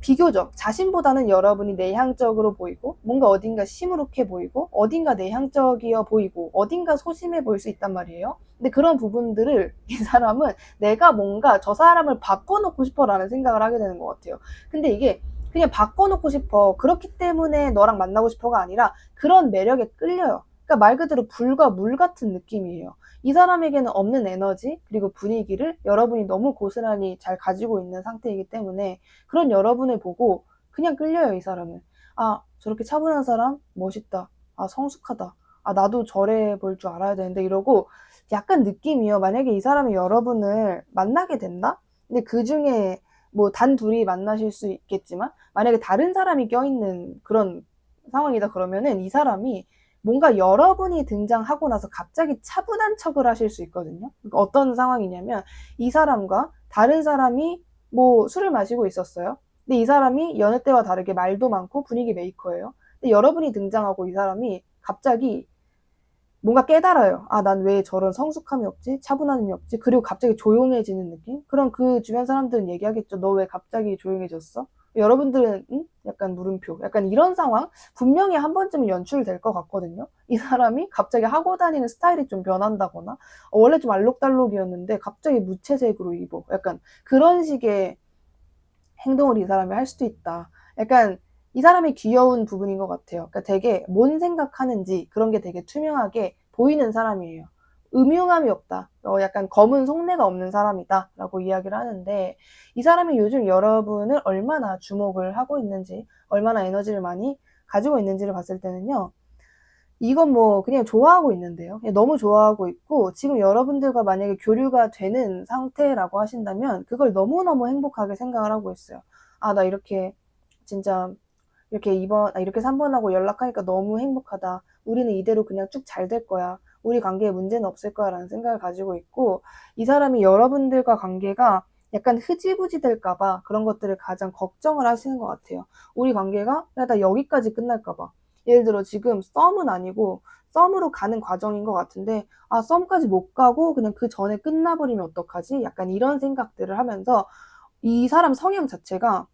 비교적 자신보다는 여러분이 내향적으로 보이고 뭔가 어딘가 시무룩해 보이고 어딘가 내향적이어 보이고 어딘가 소심해 보일 수 있단 말이에요. 근데 그런 부분들을 이 사람은 내가 뭔가 저 사람을 바꿔놓고 싶어라는 생각을 하게 되는 것 같아요. 근데 이게 그냥 바꿔놓고 싶어. 그렇기 때문에 너랑 만나고 싶어가 아니라 그런 매력에 끌려요. 그러니까 말 그대로 불과 물 같은 느낌이에요. 이 사람에게는 없는 에너지 그리고 분위기를 여러분이 너무 고스란히 잘 가지고 있는 상태이기 때문에 그런 여러분을 보고 그냥 끌려요, 이 사람은. 아, 저렇게 차분한 사람? 멋있다. 아, 성숙하다. 아, 나도 저래 볼 줄 알아야 되는데 이러고 약간 느낌이요. 만약에 이 사람이 여러분을 만나게 된다? 근데 그 중에 뭐 단 둘이 만나실 수 있겠지만 만약에 다른 사람이 껴있는 그런 상황이다 그러면은 이 사람이 뭔가 여러분이 등장하고 나서 갑자기 차분한 척을 하실 수 있거든요. 그러니까 어떤 상황이냐면 이 사람과 다른 사람이 뭐 술을 마시고 있었어요. 근데 이 사람이 여느 때와 다르게 말도 많고 분위기 메이커예요. 근데 여러분이 등장하고 이 사람이 갑자기 뭔가 깨달아요. 아, 난 왜 저런 성숙함이 없지? 차분함이 없지? 그리고 갑자기 조용해지는 느낌? 그럼 그 주변 사람들은 얘기하겠죠. 너 왜 갑자기 조용해졌어? 여러분들은 응? 약간 물음표. 약간 이런 상황 분명히 한 번쯤은 연출될 것 같거든요. 이 사람이 갑자기 하고 다니는 스타일이 좀 변한다거나 원래 좀 알록달록이었는데 갑자기 무채색으로 입어. 약간 그런 식의 행동을 이 사람이 할 수도 있다. 약간 이 사람이 귀여운 부분인 것 같아요. 그러니까 되게 뭔 생각하는지 그런 게 되게 투명하게 보이는 사람이에요. 음흉함이 없다. 약간 검은 속내가 없는 사람이다. 라고 이야기를 하는데 이 사람이 요즘 여러분을 얼마나 주목을 하고 있는지 얼마나 에너지를 많이 가지고 있는지를 봤을 때는요. 이건 뭐 그냥 좋아하고 있는데요. 그냥 너무 좋아하고 있고 지금 여러분들과 만약에 교류가 되는 상태라고 하신다면 그걸 너무너무 행복하게 생각을 하고 있어요. 아, 나 이렇게 진짜 이렇게 3번하고 연락하니까 너무 행복하다. 우리는 이대로 그냥 쭉 잘 될 거야. 우리 관계에 문제는 없을 거야 라는 생각을 가지고 있고 이 사람이 여러분들과 관계가 약간 흐지부지 될까봐 그런 것들을 가장 걱정을 하시는 것 같아요. 우리 관계가 그냥 다 여기까지 끝날까봐. 예를 들어 지금 썸은 아니고 썸으로 가는 과정인 것 같은데 아, 썸까지 못 가고 그냥 그 전에 끝나버리면 어떡하지? 약간 이런 생각들을 하면서 이 사람 성향 자체가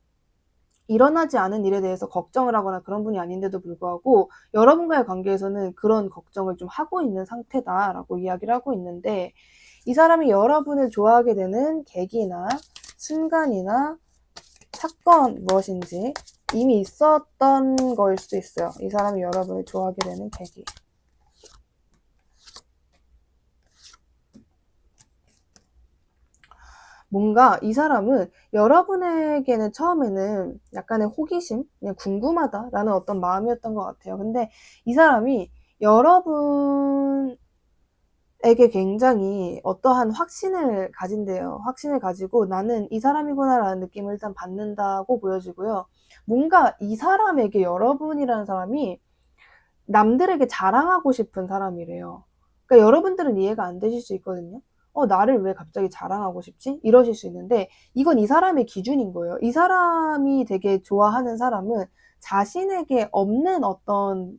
일어나지 않은 일에 대해서 걱정을 하거나 그런 분이 아닌데도 불구하고 여러분과의 관계에서는 그런 걱정을 좀 하고 있는 상태다라고 이야기를 하고 있는데 이 사람이 여러분을 좋아하게 되는 계기나 순간이나 사건 무엇인지 이미 있었던 거일 수도 있어요. 이 사람이 여러분을 좋아하게 되는 계기. 뭔가 이 사람은 여러분에게는 처음에는 약간의 호기심, 그냥 궁금하다라는 어떤 마음이었던 것 같아요. 근데 이 사람이 여러분에게 굉장히 어떠한 확신을 가진대요. 확신을 가지고 나는 이 사람이구나라는 느낌을 일단 받는다고 보여지고요. 뭔가 이 사람에게 여러분이라는 사람이 남들에게 자랑하고 싶은 사람이래요. 그러니까 여러분들은 이해가 안 되실 수 있거든요. 나를 왜 갑자기 자랑하고 싶지? 이러실 수 있는데 이건 이 사람의 기준인 거예요. 이 사람이 되게 좋아하는 사람은 자신에게 없는 어떤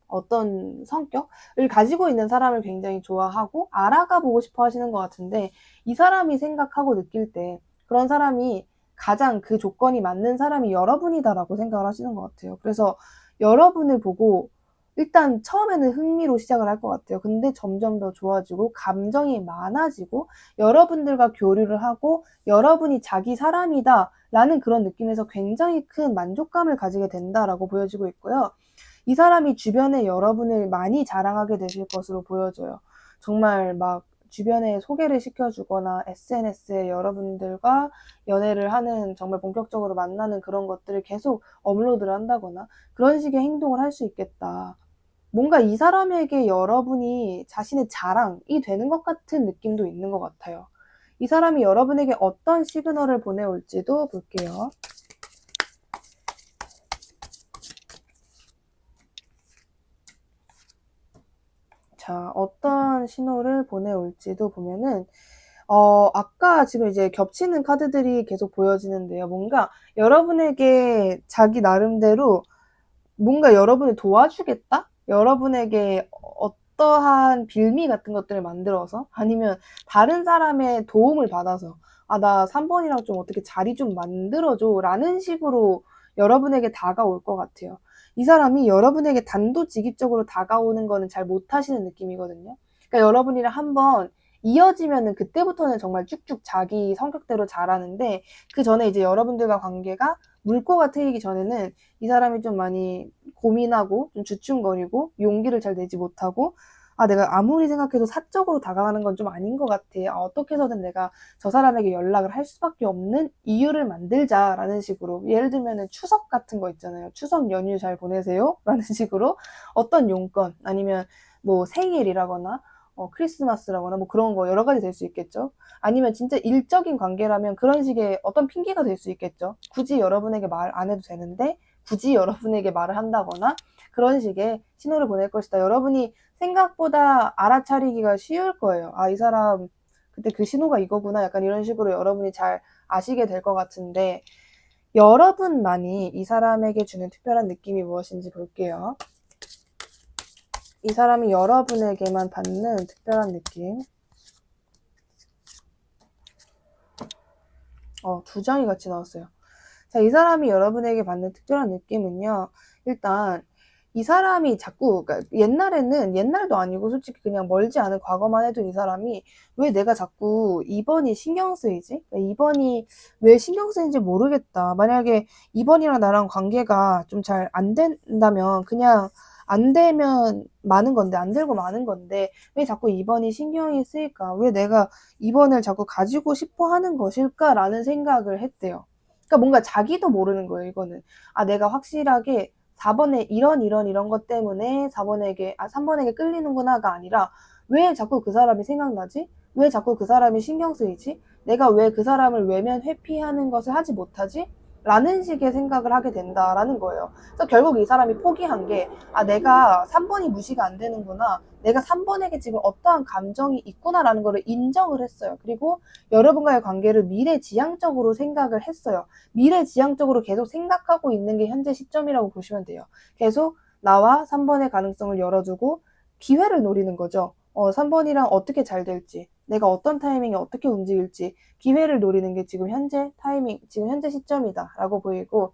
어떤 성격을 가지고 있는 사람을 굉장히 좋아하고 알아가 보고 싶어 하시는 것 같은데 이 사람이 생각하고 느낄 때 그런 사람이 가장 그 조건이 맞는 사람이 여러분이다라고 생각을 하시는 것 같아요. 그래서 여러분을 보고 일단 처음에는 흥미로 시작을 할 것 같아요. 근데 점점 더 좋아지고 감정이 많아지고 여러분들과 교류를 하고 여러분이 자기 사람이다 라는 그런 느낌에서 굉장히 큰 만족감을 가지게 된다라고 보여지고 있고요. 이 사람이 주변에 여러분을 많이 자랑하게 되실 것으로 보여져요. 정말 막 주변에 소개를 시켜주거나 SNS에 여러분들과 연애를 하는 정말 본격적으로 만나는 그런 것들을 계속 업로드를 한다거나 그런 식의 행동을 할 수 있겠다. 뭔가 이 사람에게 여러분이 자신의 자랑이 되는 것 같은 느낌도 있는 것 같아요. 이 사람이 여러분에게 어떤 시그널을 보내올지도 볼게요. 자, 어떤 신호를 보내올지도 보면은 아까 지금 이제 겹치는 카드들이 계속 보여지는데요. 뭔가 여러분에게 자기 나름대로 뭔가 여러분을 도와주겠다? 여러분에게 어떠한 빌미 같은 것들을 만들어서 아니면 다른 사람의 도움을 받아서 아, 나 3번이랑 좀 어떻게 자리 좀 만들어줘 라는 식으로 여러분에게 다가올 것 같아요. 이 사람이 여러분에게 단도직입적으로 다가오는 거는 잘 못하시는 느낌이거든요. 그러니까 여러분이랑 한번 이어지면은 그때부터는 정말 쭉쭉 자기 성격대로 잘하는데 그 전에 이제 여러분들과 관계가 물꼬가 트이기 전에는 이 사람이 좀 많이 고민하고 좀 주춤거리고 용기를 잘 내지 못하고 내가 아무리 생각해도 사적으로 다가가는 건 좀 아닌 것 같아. 어떻게 해서든 내가 저 사람에게 연락을 할 수밖에 없는 이유를 만들자라는 식으로 예를 들면은 추석 같은 거 있잖아요. 추석 연휴 잘 보내세요? 라는 식으로 어떤 용건 아니면 뭐 생일이라거나 크리스마스라거나 뭐 그런 거 여러 가지 될 수 있겠죠. 아니면 진짜 일적인 관계라면 그런 식의 어떤 핑계가 될 수 있겠죠. 굳이 여러분에게 말 안 해도 되는데 굳이 여러분에게 말을 한다거나 그런 식의 신호를 보낼 것이다. 여러분이 생각보다 알아차리기가 쉬울 거예요. 이 사람 그때 그 신호가 이거구나. 약간 이런 식으로 여러분이 잘 아시게 될 것 같은데 여러분만이 이 사람에게 주는 특별한 느낌이 무엇인지 볼게요. 이 사람이 여러분에게만 받는 특별한 느낌. 두 장이 같이 나왔어요. 자, 이 사람이 여러분에게 받는 특별한 느낌은요. 일단 이 사람이 자꾸 그러니까 옛날도 아니고 솔직히 그냥 멀지 않은 과거만 해도 이 사람이 왜 내가 자꾸 이번이 신경 쓰이지? 이번이 왜 신경 쓰이는지 모르겠다. 만약에 이번이랑 나랑 관계가 좀 잘 안 된다면 그냥 안 되면 많은 건데 안 되고 많은 건데 왜 자꾸 이번이 신경이 쓰일까? 왜 내가 이번을 자꾸 가지고 싶어 하는 것일까라는 생각을 했대요. 그러니까 뭔가 자기도 모르는 거예요, 이거는. 내가 확실하게 4번에 이런 것 때문에 3번에게 끌리는구나가 아니라 왜 자꾸 그 사람이 생각나지? 왜 자꾸 그 사람이 신경 쓰이지? 내가 왜 그 사람을 외면 회피하는 것을 하지 못하지? 라는 식의 생각을 하게 된다라는 거예요. 그래서 결국 이 사람이 포기한 게 내가 3번이 무시가 안 되는구나. 내가 3번에게 지금 어떠한 감정이 있구나라는 거를 인정을 했어요. 그리고 여러분과의 관계를 미래지향적으로 생각을 했어요. 미래지향적으로 계속 생각하고 있는 게 현재 시점이라고 보시면 돼요. 계속 나와 3번의 가능성을 열어두고 기회를 노리는 거죠. 3번이랑 어떻게 잘 될지, 내가 어떤 타이밍에 어떻게 움직일지 기회를 노리는 게 지금 현재 타이밍, 지금 현재 시점이다라고 보이고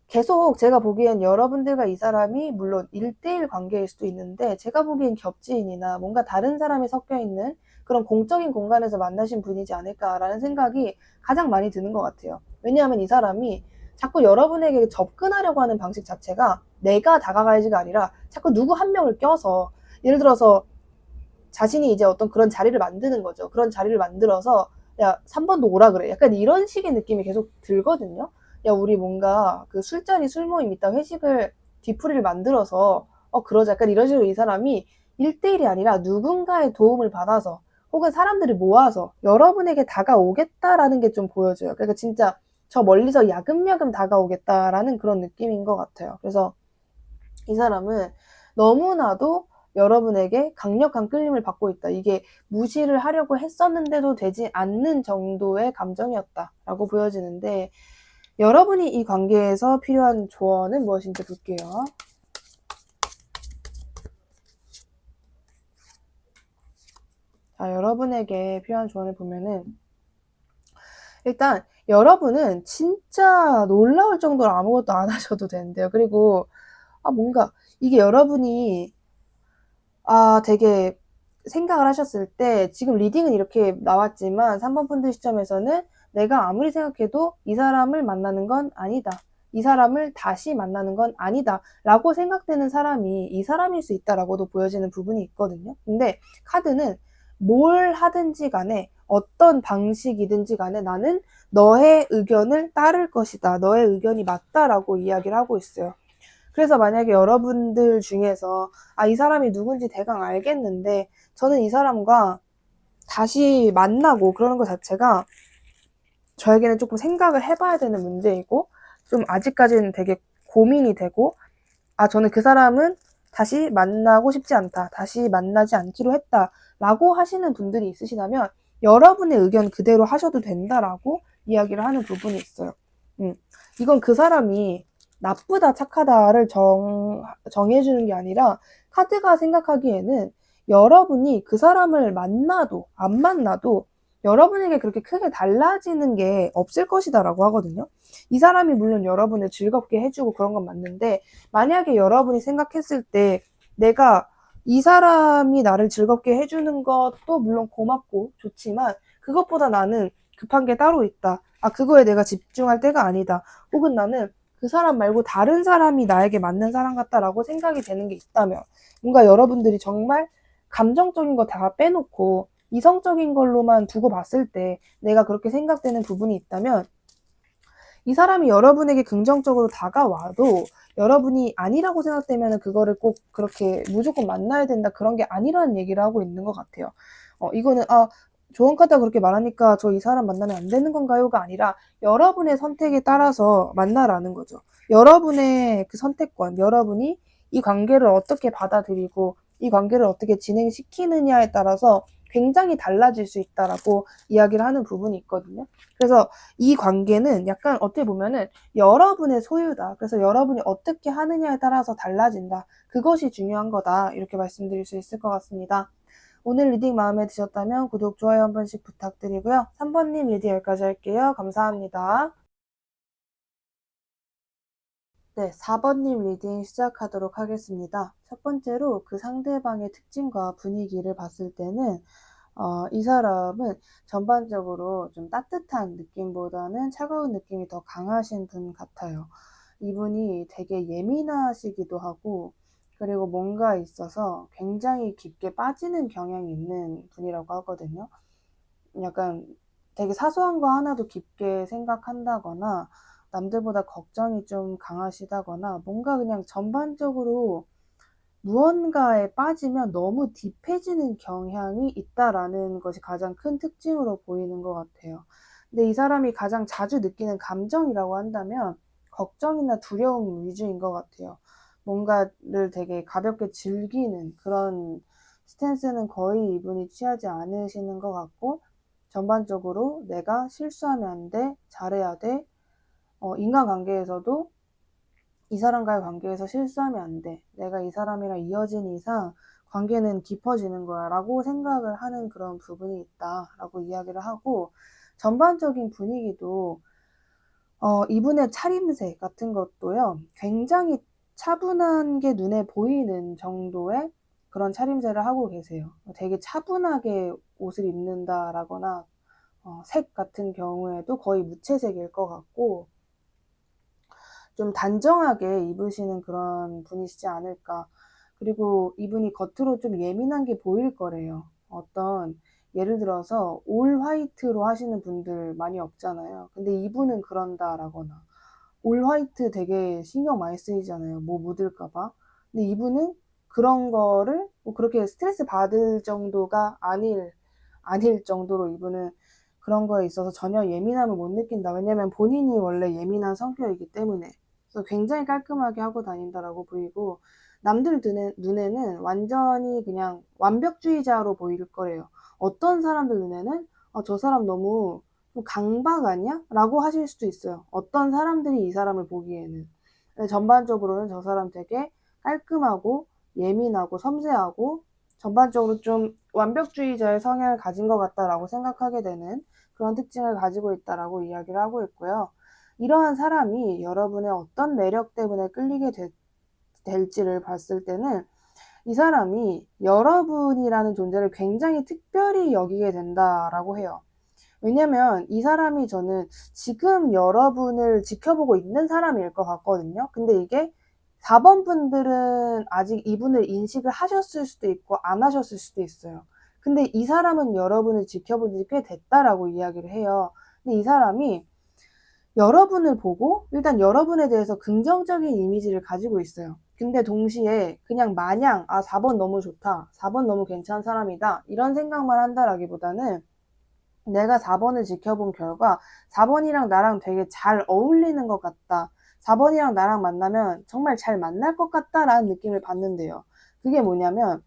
계속 제가 보기엔 여러분들과 이 사람이 물론 1대1 관계일 수도 있는데 제가 보기엔 겹지인이나 뭔가 다른 사람이 섞여 있는 그런 공적인 공간에서 만나신 분이지 않을까라는 생각이 가장 많이 드는 것 같아요. 왜냐하면 이 사람이 자꾸 여러분에게 접근하려고 하는 방식 자체가 내가 다가가야지가 아니라 자꾸 누구 한 명을 껴서 예를 들어서 자신이 이제 어떤 그런 자리를 만드는 거죠. 그런 자리를 만들어서 야 3번도 오라 그래. 약간 이런 식의 느낌이 계속 들거든요. 야 우리 뭔가 그 술자리 술 모임 있다 회식을 뒤풀이를 만들어서 그러자. 약간 이런 식으로 이 사람이 1대1이 아니라 누군가의 도움을 받아서 혹은 사람들을 모아서 여러분에게 다가오겠다라는 게 좀 보여져요. 그러니까 진짜 저 멀리서 야금야금 다가오겠다라는 그런 느낌인 것 같아요. 그래서 이 사람은 너무나도 여러분에게 강력한 끌림을 받고 있다. 이게 무시를 하려고 했었는데도 되지 않는 정도의 감정이었다라고 보여지는데 여러분이 이 관계에서 필요한 조언은 무엇인지 볼게요. 자, 여러분에게 필요한 조언을 보면은 일단 여러분은 진짜 놀라울 정도로 아무것도 안 하셔도 되는데요. 그리고 뭔가 이게 여러분이 되게 생각을 하셨을 때 지금 리딩은 이렇게 나왔지만 3번 분들 시점에서는 내가 아무리 생각해도 이 사람을 만나는 건 아니다. 이 사람을 다시 만나는 건 아니다. 라고 생각되는 사람이 이 사람일 수 있다라고도 보여지는 부분이 있거든요. 근데 카드는 뭘 하든지 간에 어떤 방식이든지 간에 나는 너의 의견을 따를 것이다. 너의 의견이 맞다라고 이야기를 하고 있어요. 그래서 만약에 여러분들 중에서 이 사람이 누군지 대강 알겠는데 저는 이 사람과 다시 만나고 그러는 것 자체가 저에게는 조금 생각을 해봐야 되는 문제이고 좀 아직까지는 되게 고민이 되고 저는 그 사람은 다시 만나고 싶지 않다. 다시 만나지 않기로 했다. 라고 하시는 분들이 있으시다면 여러분의 의견 그대로 하셔도 된다라고 이야기를 하는 부분이 있어요. 이건 그 사람이 나쁘다 착하다를 정해주는 게 아니라 카드가 생각하기에는 여러분이 그 사람을 만나도 안 만나도 여러분에게 그렇게 크게 달라지는 게 없을 것이다 라고 하거든요. 이 사람이 물론 여러분을 즐겁게 해주고 그런 건 맞는데 만약에 여러분이 생각했을 때 내가 이 사람이 나를 즐겁게 해주는 것도 물론 고맙고 좋지만 그것보다 나는 급한 게 따로 있다. 아, 그거에 내가 집중할 때가 아니다. 혹은 나는 그 사람 말고 다른 사람이 나에게 맞는 사람 같다라고 생각이 되는 게 있다면, 뭔가 여러분들이 정말 감정적인 거 다 빼놓고 이성적인 걸로만 두고 봤을 때 내가 그렇게 생각되는 부분이 있다면, 이 사람이 여러분에게 긍정적으로 다가와도 여러분이 아니라고 생각되면 그거를 꼭 그렇게 무조건 만나야 된다, 그런 게 아니라는 얘기를 하고 있는 것 같아요. 이거는 조언카드가 그렇게 말하니까 저 이 사람 만나면 안 되는 건가요가 아니라 여러분의 선택에 따라서 만나라는 거죠. 여러분의 그 선택권, 여러분이 이 관계를 어떻게 받아들이고 이 관계를 어떻게 진행시키느냐에 따라서 굉장히 달라질 수 있다라고 이야기를 하는 부분이 있거든요. 그래서 이 관계는 약간 어떻게 보면은 여러분의 소유다. 그래서 여러분이 어떻게 하느냐에 따라서 달라진다. 그것이 중요한 거다. 이렇게 말씀드릴 수 있을 것 같습니다. 오늘 리딩 마음에 드셨다면 구독, 좋아요 한 번씩 부탁드리고요. 3번님 리딩 여기까지 할게요. 감사합니다. 네, 4번님 리딩 시작하도록 하겠습니다. 첫 번째로 그 상대방의 특징과 분위기를 봤을 때는 이 사람은 전반적으로 좀 따뜻한 느낌보다는 차가운 느낌이 더 강하신 분 같아요. 이분이 되게 예민하시기도 하고, 그리고 뭔가 있어서 굉장히 깊게 빠지는 경향이 있는 분이라고 하거든요. 약간 되게 사소한 거 하나도 깊게 생각한다거나, 남들보다 걱정이 좀 강하시다거나, 뭔가 그냥 전반적으로 무언가에 빠지면 너무 딥해지는 경향이 있다라는 것이 가장 큰 특징으로 보이는 것 같아요. 근데 이 사람이 가장 자주 느끼는 감정이라고 한다면 걱정이나 두려움 위주인 것 같아요. 뭔가를 되게 가볍게 즐기는 그런 스탠스는 거의 이분이 취하지 않으시는 것 같고, 전반적으로 내가 실수하면 안 돼, 잘해야 돼, 인간관계에서도 이 사람과의 관계에서 실수하면 안 돼. 내가 이 사람이랑 이어진 이상 관계는 깊어지는 거야 라고 생각을 하는 그런 부분이 있다 라고 이야기를 하고, 전반적인 분위기도 이분의 차림새 같은 것도요, 굉장히 차분한 게 눈에 보이는 정도의 그런 차림새를 하고 계세요. 되게 차분하게 옷을 입는다라거나 색 같은 경우에도 거의 무채색일 것 같고, 좀 단정하게 입으시는 그런 분이시지 않을까. 그리고 이분이 겉으로 좀 예민한 게 보일 거래요. 예를 들어서 올 화이트로 하시는 분들 많이 없잖아요. 근데 이분은 그런다라거나, 올 화이트 되게 신경 많이 쓰이잖아요. 뭐 묻을까봐. 근데 이분은 그런 거를 뭐 그렇게 스트레스 받을 정도가 아닐 정도로 이분은 그런 거에 있어서 전혀 예민함을 못 느낀다. 왜냐면 본인이 원래 예민한 성격이기 때문에. 그래서 굉장히 깔끔하게 하고 다닌다라고 보이고, 남들 눈에는 완전히 그냥 완벽주의자로 보일 거예요. 어떤 사람들 눈에는 저 사람 너무 좀 강박 아니야? 라고 하실 수도 있어요. 어떤 사람들이 이 사람을 보기에는. 근데 전반적으로는 저 사람 되게 깔끔하고 예민하고 섬세하고 전반적으로 좀 완벽주의자의 성향을 가진 것 같다라고 생각하게 되는 그런 특징을 가지고 있다라고 이야기를 하고 있고요. 이러한 사람이 여러분의 어떤 매력 때문에 끌리게 될지를 봤을 때는 이 사람이 여러분이라는 존재를 굉장히 특별히 여기게 된다라고 해요. 왜냐면 이 사람이 저는 지금 여러분을 지켜보고 있는 사람일 것 같거든요. 근데 이게 4번 분들은 아직 이분을 인식을 하셨을 수도 있고 안 하셨을 수도 있어요. 근데 이 사람은 여러분을 지켜본 지 꽤 됐다라고 이야기를 해요. 근데 이 사람이 여러분을 보고 일단 여러분에 대해서 긍정적인 이미지를 가지고 있어요. 근데 동시에 그냥 마냥 4번 너무 좋다, 4번 너무 괜찮은 사람이다, 이런 생각만 한다라기보다는 내가 4번을 지켜본 결과 4번이랑 나랑 되게 잘 어울리는 것 같다, 4번이랑 나랑 만나면 정말 잘 만날 것 같다라는 느낌을 받는데요. 그게 뭐냐면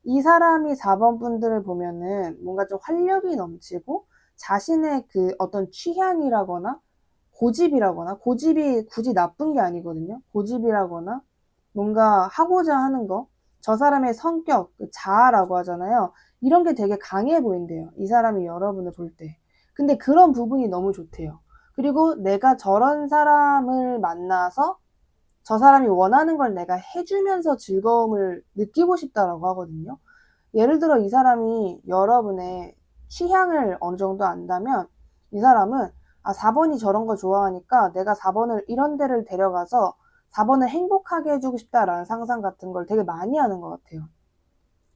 이 사람이 4번 분들을 보면은 뭔가 좀 활력이 넘치고 자신의 그 어떤 취향이라거나 고집이 굳이 나쁜 게 아니거든요. 고집이라거나 뭔가 하고자 하는 거, 저 사람의 성격, 그 자아라고 하잖아요. 이런 게 되게 강해 보인대요. 이 사람이 여러분을 볼 때. 근데 그런 부분이 너무 좋대요. 그리고 내가 저런 사람을 만나서 저 사람이 원하는 걸 내가 해주면서 즐거움을 느끼고 싶다라고 하거든요. 예를 들어 이 사람이 여러분의 취향을 어느 정도 안다면 이 사람은 아, 4번이 저런 거 좋아하니까 내가 4번을 이런 데를 데려가서 4번을 행복하게 해주고 싶다라는 상상 같은 걸 되게 많이 하는 것 같아요.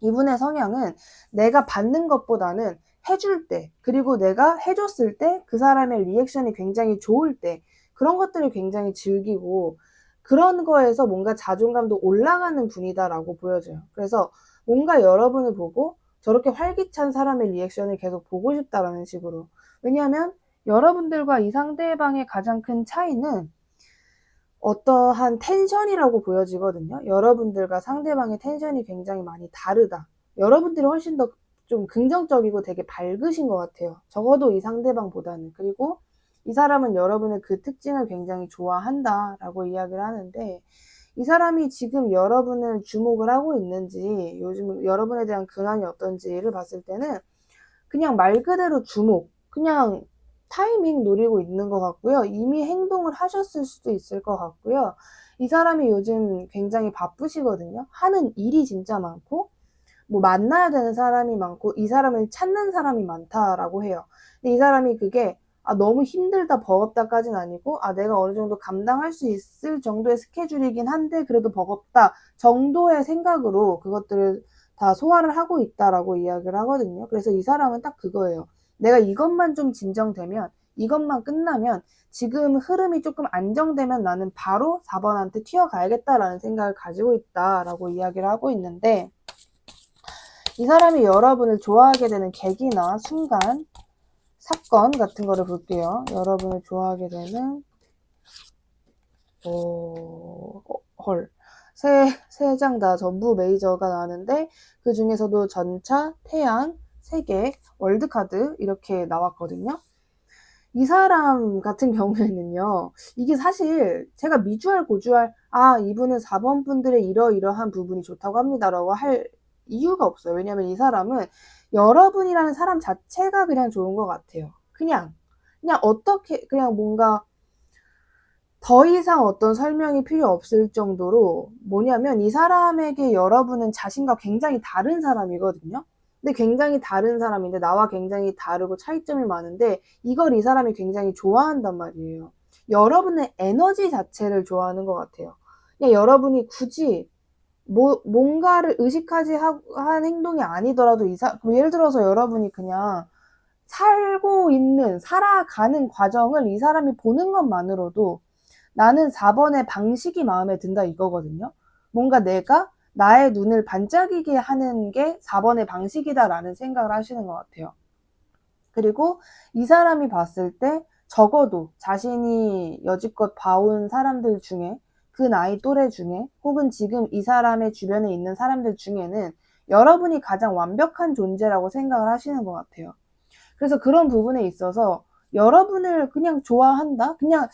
이분의 성향은 내가 받는 것보다는 해줄 때, 그리고 내가 해줬을 때 그 사람의 리액션이 굉장히 좋을 때, 그런 것들을 굉장히 즐기고, 그런 거에서 뭔가 자존감도 올라가는 분이다라고 보여져요. 그래서 뭔가 여러분을 보고 저렇게 활기찬 사람의 리액션을 계속 보고 싶다라는 식으로. 왜냐하면 여러분들과 이 상대방의 가장 큰 차이는 어떠한 텐션이라고 보여지거든요. 여러분들과 상대방의 텐션이 굉장히 많이 다르다. 여러분들이 훨씬 더 좀 긍정적이고 되게 밝으신 것 같아요. 적어도 이 상대방보다는. 그리고 이 사람은 여러분의 그 특징을 굉장히 좋아한다라고 이야기를 하는데, 이 사람이 지금 여러분을 주목을 하고 있는지, 요즘 여러분에 대한 근황이 어떤지를 봤을 때는 그냥 말 그대로 주목, 그냥 타이밍 노리고 있는 것 같고요. 이미 행동을 하셨을 수도 있을 것 같고요. 이 사람이 요즘 굉장히 바쁘시거든요. 하는 일이 진짜 많고, 뭐 만나야 되는 사람이 많고, 이 사람을 찾는 사람이 많다라고 해요. 근데 이 사람이 그게 너무 힘들다, 버겁다까지는 아니고, 내가 어느 정도 감당할 수 있을 정도의 스케줄이긴 한데, 그래도 버겁다 정도의 생각으로 그것들을 다 소화를 하고 있다라고 이야기를 하거든요. 그래서 이 사람은 딱 그거예요. 내가 이것만 좀 진정되면, 이것만 끝나면, 지금 흐름이 조금 안정되면 나는 바로 4번한테 튀어가야겠다라는 생각을 가지고 있다라고 이야기를 하고 있는데, 이 사람이 여러분을 좋아하게 되는 계기나 순간, 사건 같은 거를 볼게요. 여러분을 좋아하게 되는 헐. 세 장 다 전부 메이저가 나왔는데, 그 중에서도 전차, 태양, 세계, 월드카드 이렇게 나왔거든요. 이 사람 같은 경우에는요, 이게 사실 제가 미주알 고주알 이분은 4번 분들의 이러이러한 부분이 좋다고 합니다라고 할 이유가 없어요. 왜냐면 이 사람은 여러분이라는 사람 자체가 그냥 좋은 것 같아요. 그냥 어떻게 그냥 뭔가 더 이상 어떤 설명이 필요 없을 정도로, 뭐냐면 이 사람에게 여러분은 자신과 굉장히 다른 사람이거든요. 근데 굉장히 다른 사람인데, 나와 굉장히 다르고 차이점이 많은데, 이걸 이 사람이 굉장히 좋아한단 말이에요. 여러분의 에너지 자체를 좋아하는 것 같아요. 그냥 여러분이 굳이 뭔가를 의식하지 한 행동이 아니더라도 뭐 예를 들어서 여러분이 그냥 살아가는 과정을 이 사람이 보는 것만으로도 나는 4번의 방식이 마음에 든다 이거거든요. 뭔가 내가 나의 눈을 반짝이게 하는 게 4번의 방식이다라는 생각을 하시는 것 같아요. 그리고 이 사람이 봤을 때 적어도 자신이 여지껏 봐온 사람들 중에, 그 나이 또래 중에, 혹은 지금 이 사람의 주변에 있는 사람들 중에는 여러분이 가장 완벽한 존재라고 생각을 하시는 것 같아요. 그래서 그런 부분에 있어서 여러분을 그냥 좋아한다? 그냥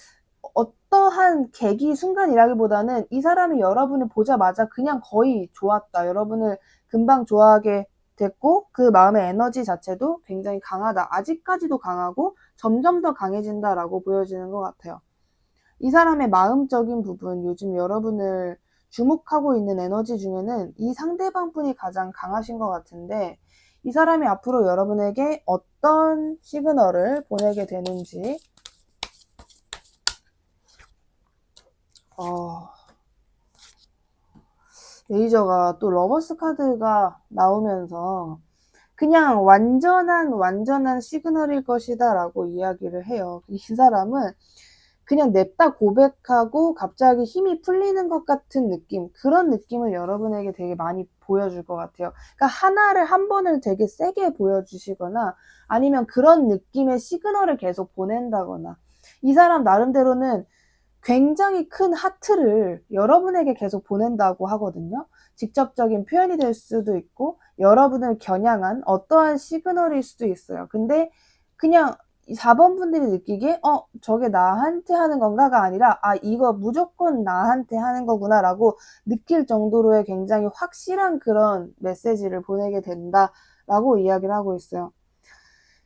어떠한 계기 순간이라기보다는 이 사람이 여러분을 보자마자 그냥 거의 좋았다. 여러분을 금방 좋아하게 됐고, 그 마음의 에너지 자체도 굉장히 강하다. 아직까지도 강하고 점점 더 강해진다라고 보여지는 것 같아요. 이 사람의 마음적인 부분, 요즘 여러분을 주목하고 있는 에너지 중에는 이 상대방 분이 가장 강하신 것 같은데, 이 사람이 앞으로 여러분에게 어떤 시그널을 보내게 되는지, 레이저가 또 러버스 카드가 나오면서 그냥 완전한 시그널일 것이다 라고 이야기를 해요. 이 사람은 그냥 냅다 고백하고 갑자기 힘이 풀리는 것 같은 느낌, 그런 느낌을 여러분에게 되게 많이 보여줄 것 같아요. 그러니까 한 번을 되게 세게 보여주시거나, 아니면 그런 느낌의 시그널을 계속 보낸다거나, 이 사람 나름대로는 굉장히 큰 하트를 여러분에게 계속 보낸다고 하거든요. 직접적인 표현이 될 수도 있고, 여러분을 겨냥한 어떠한 시그널일 수도 있어요. 근데 그냥 4번 분들이 느끼기에 저게 나한테 하는 건가가 아니라 이거 무조건 나한테 하는 거구나 라고 느낄 정도로의 굉장히 확실한 그런 메시지를 보내게 된다라고 이야기를 하고 있어요.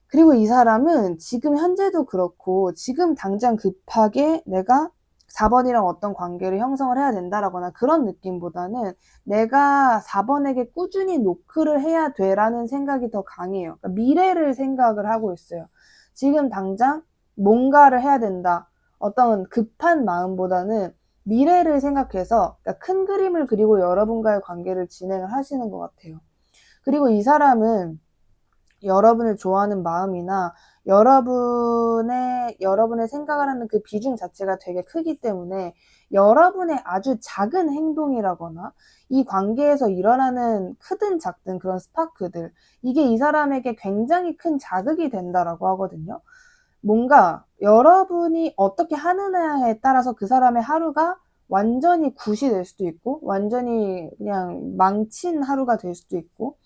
그리고 이 사람은 지금 현재도 그렇고, 지금 당장 급하게 내가 4번이랑 어떤 관계를 형성을 해야 된다라거나 그런 느낌보다는 내가 4번에게 꾸준히 노크를 해야 돼라는 생각이 더 강해요. 그러니까 미래를 생각을 하고 있어요. 지금 당장 뭔가를 해야 된다. 어떤 급한 마음보다는 미래를 생각해서 그러니까 큰 그림을 그리고 여러분과의 관계를 진행을 하시는 것 같아요. 그리고 이 사람은 여러분을 좋아하는 마음이나 여러분의 생각을 하는 그 비중 자체가 되게 크기 때문에 여러분의 아주 작은 행동이라거나 이 관계에서 일어나는 크든 작든 그런 스파크들, 이게 이 사람에게 굉장히 큰 자극이 된다라고 하거든요. 뭔가 여러분이 어떻게 하느냐에 따라서 그 사람의 하루가 완전히 굿이 될 수도 있고 완전히 그냥 망친 하루가 될 수도 있고,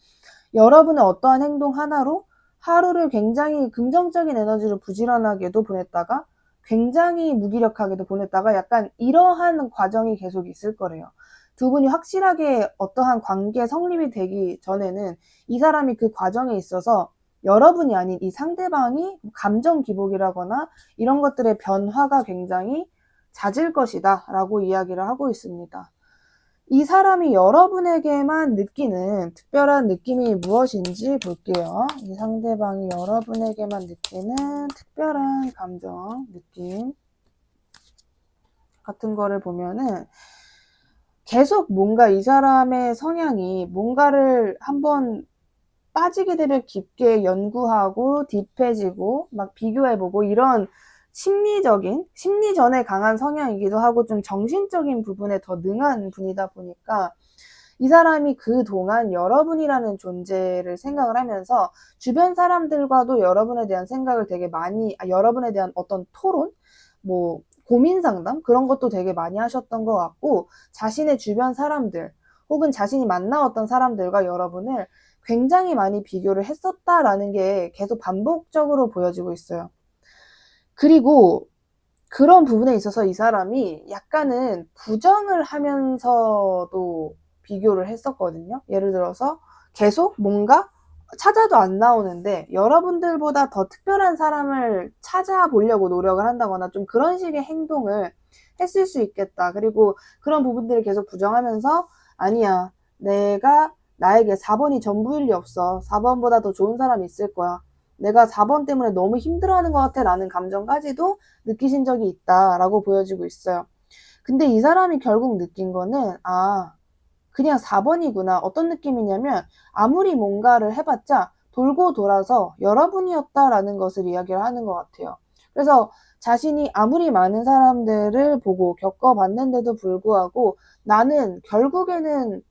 여러분의 어떠한 행동 하나로 하루를 굉장히 긍정적인 에너지로 부지런하게도 보냈다가 굉장히 무기력하게도 보냈다가 약간 이러한 과정이 계속 있을 거래요. 두 분이 확실하게 어떠한 관계 성립이 되기 전에는 이 사람이 그 과정에 있어서 여러분이 아닌 이 상대방이 감정 기복이라거나 이런 것들의 변화가 굉장히 잦을 것이다 라고 이야기를 하고 있습니다. 이 사람이 여러분에게만 느끼는 특별한 느낌이 무엇인지 볼게요. 이 상대방이 여러분에게만 느끼는 특별한 감정, 느낌 같은 거를 보면은 계속 뭔가 이 사람의 성향이 뭔가를 한번 빠지게 되면 깊게 연구하고 딥해지고 막 비교해보고 이런 심리전에 강한 성향이기도 하고 좀 정신적인 부분에 더 능한 분이다 보니까 이 사람이 그동안 여러분이라는 존재를 생각을 하면서 주변 사람들과도 여러분에 대한 생각을 되게 많이, 여러분에 대한 어떤 토론? 뭐, 고민 상담? 그런 것도 되게 많이 하셨던 것 같고, 자신의 주변 사람들, 혹은 자신이 만나왔던 사람들과 여러분을 굉장히 많이 비교를 했었다라는 게 계속 반복적으로 보여지고 있어요. 그리고 그런 부분에 있어서 이 사람이 약간은 부정을 하면서도 비교를 했었거든요. 예를 들어서 계속 뭔가 찾아도 안 나오는데 여러분들보다 더 특별한 사람을 찾아보려고 노력을 한다거나 좀 그런 식의 행동을 했을 수 있겠다. 그리고 그런 부분들을 계속 부정하면서 아니야, 나에게 4번이 전부일 리 없어. 4번보다 더 좋은 사람이 있을 거야. 내가 4번 때문에 너무 힘들어하는 것 같아 라는 감정까지도 느끼신 적이 있다라고 보여지고 있어요. 근데 이 사람이 결국 느낀 거는 그냥 4번이구나. 어떤 느낌이냐면 아무리 뭔가를 해봤자 돌고 돌아서 여러분이었다라는 것을 이야기를 하는 것 같아요. 그래서 자신이 아무리 많은 사람들을 보고 겪어봤는데도 불구하고 나는 결국에는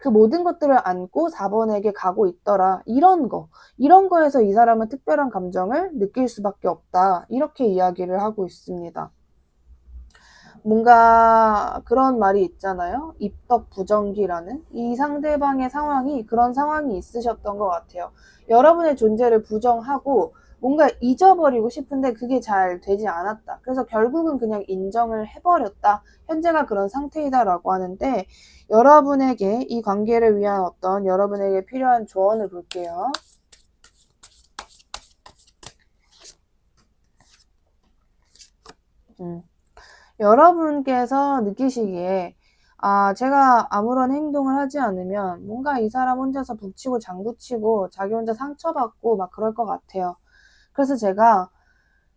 그 모든 것들을 안고 4번에게 가고 있더라. 이런 거에서 이 사람은 특별한 감정을 느낄 수밖에 없다. 이렇게 이야기를 하고 있습니다. 뭔가 그런 말이 있잖아요. 입덕 부정기라는. 이 상대방의 상황이 그런 상황이 있으셨던 것 같아요. 여러분의 존재를 부정하고 뭔가 잊어버리고 싶은데 그게 잘 되지 않았다. 그래서 결국은 그냥 인정을 해버렸다. 현재가 그런 상태이다라고 하는데, 여러분에게 이 관계를 위한 어떤 여러분에게 필요한 조언을 볼게요. 여러분께서 느끼시기에 제가 아무런 행동을 하지 않으면 뭔가 이 사람 혼자서 북치고 장구치고 자기 혼자 상처받고 막 그럴 것 같아요. 그래서 제가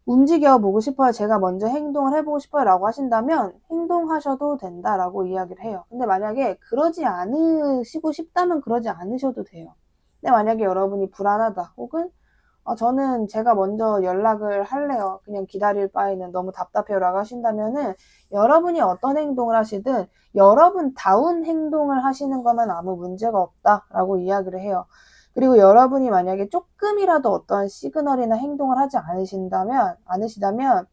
움직여보고 싶어요. 제가 먼저 행동을 해보고 싶어요 라고 하신다면 행동하셔도 된다라고 이야기를 해요. 근데 만약에 그러지 않으시고 싶다면 그러지 않으셔도 돼요. 근데 만약에 여러분이 불안하다 혹은 저는 제가 먼저 연락을 할래요. 그냥 기다릴 바에는 너무 답답해요 라고 하신다면은 여러분이 어떤 행동을 하시든 여러분다운 행동을 하시는 거면 아무 문제가 없다라고 이야기를 해요. 그리고 여러분이 만약에 조금이라도 어떠한 시그널이나 행동을 하지 않으시다면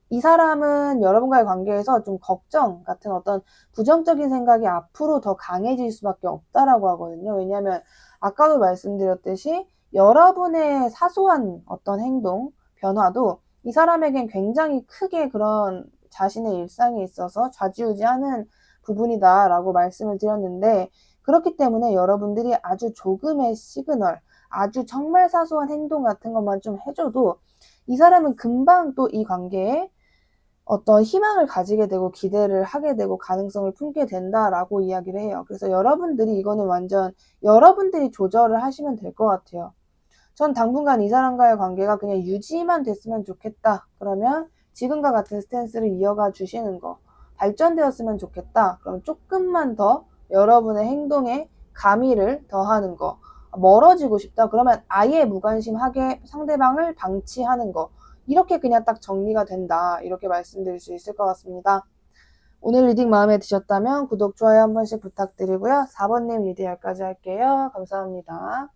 이 사람은 여러분과의 관계에서 좀 걱정 같은 어떤 부정적인 생각이 앞으로 더 강해질 수밖에 없다라고 하거든요. 왜냐하면 아까도 말씀드렸듯이 여러분의 사소한 어떤 행동, 변화도 이 사람에겐 굉장히 크게 그런 자신의 일상에 있어서 좌지우지하는 부분이다라고 말씀을 드렸는데, 그렇기 때문에 여러분들이 아주 조금의 시그널, 아주 정말 사소한 행동 같은 것만 좀 해줘도 이 사람은 금방 또 이 관계에 어떤 희망을 가지게 되고 기대를 하게 되고 가능성을 품게 된다라고 이야기를 해요. 그래서 여러분들이 이거는 완전 여러분들이 조절을 하시면 될 것 같아요. 전 당분간 이 사람과의 관계가 그냥 유지만 됐으면 좋겠다. 그러면 지금과 같은 스탠스를 이어가 주시는 거. 발전되었으면 좋겠다. 그럼 조금만 더 여러분의 행동에 가미를 더하는 거. 멀어지고 싶다. 그러면 아예 무관심하게 상대방을 방치하는 거. 이렇게 그냥 딱 정리가 된다. 이렇게 말씀드릴 수 있을 것 같습니다. 오늘 리딩 마음에 드셨다면 구독, 좋아요 한 번씩 부탁드리고요. 4번님 리딩 여기까지 할게요. 감사합니다.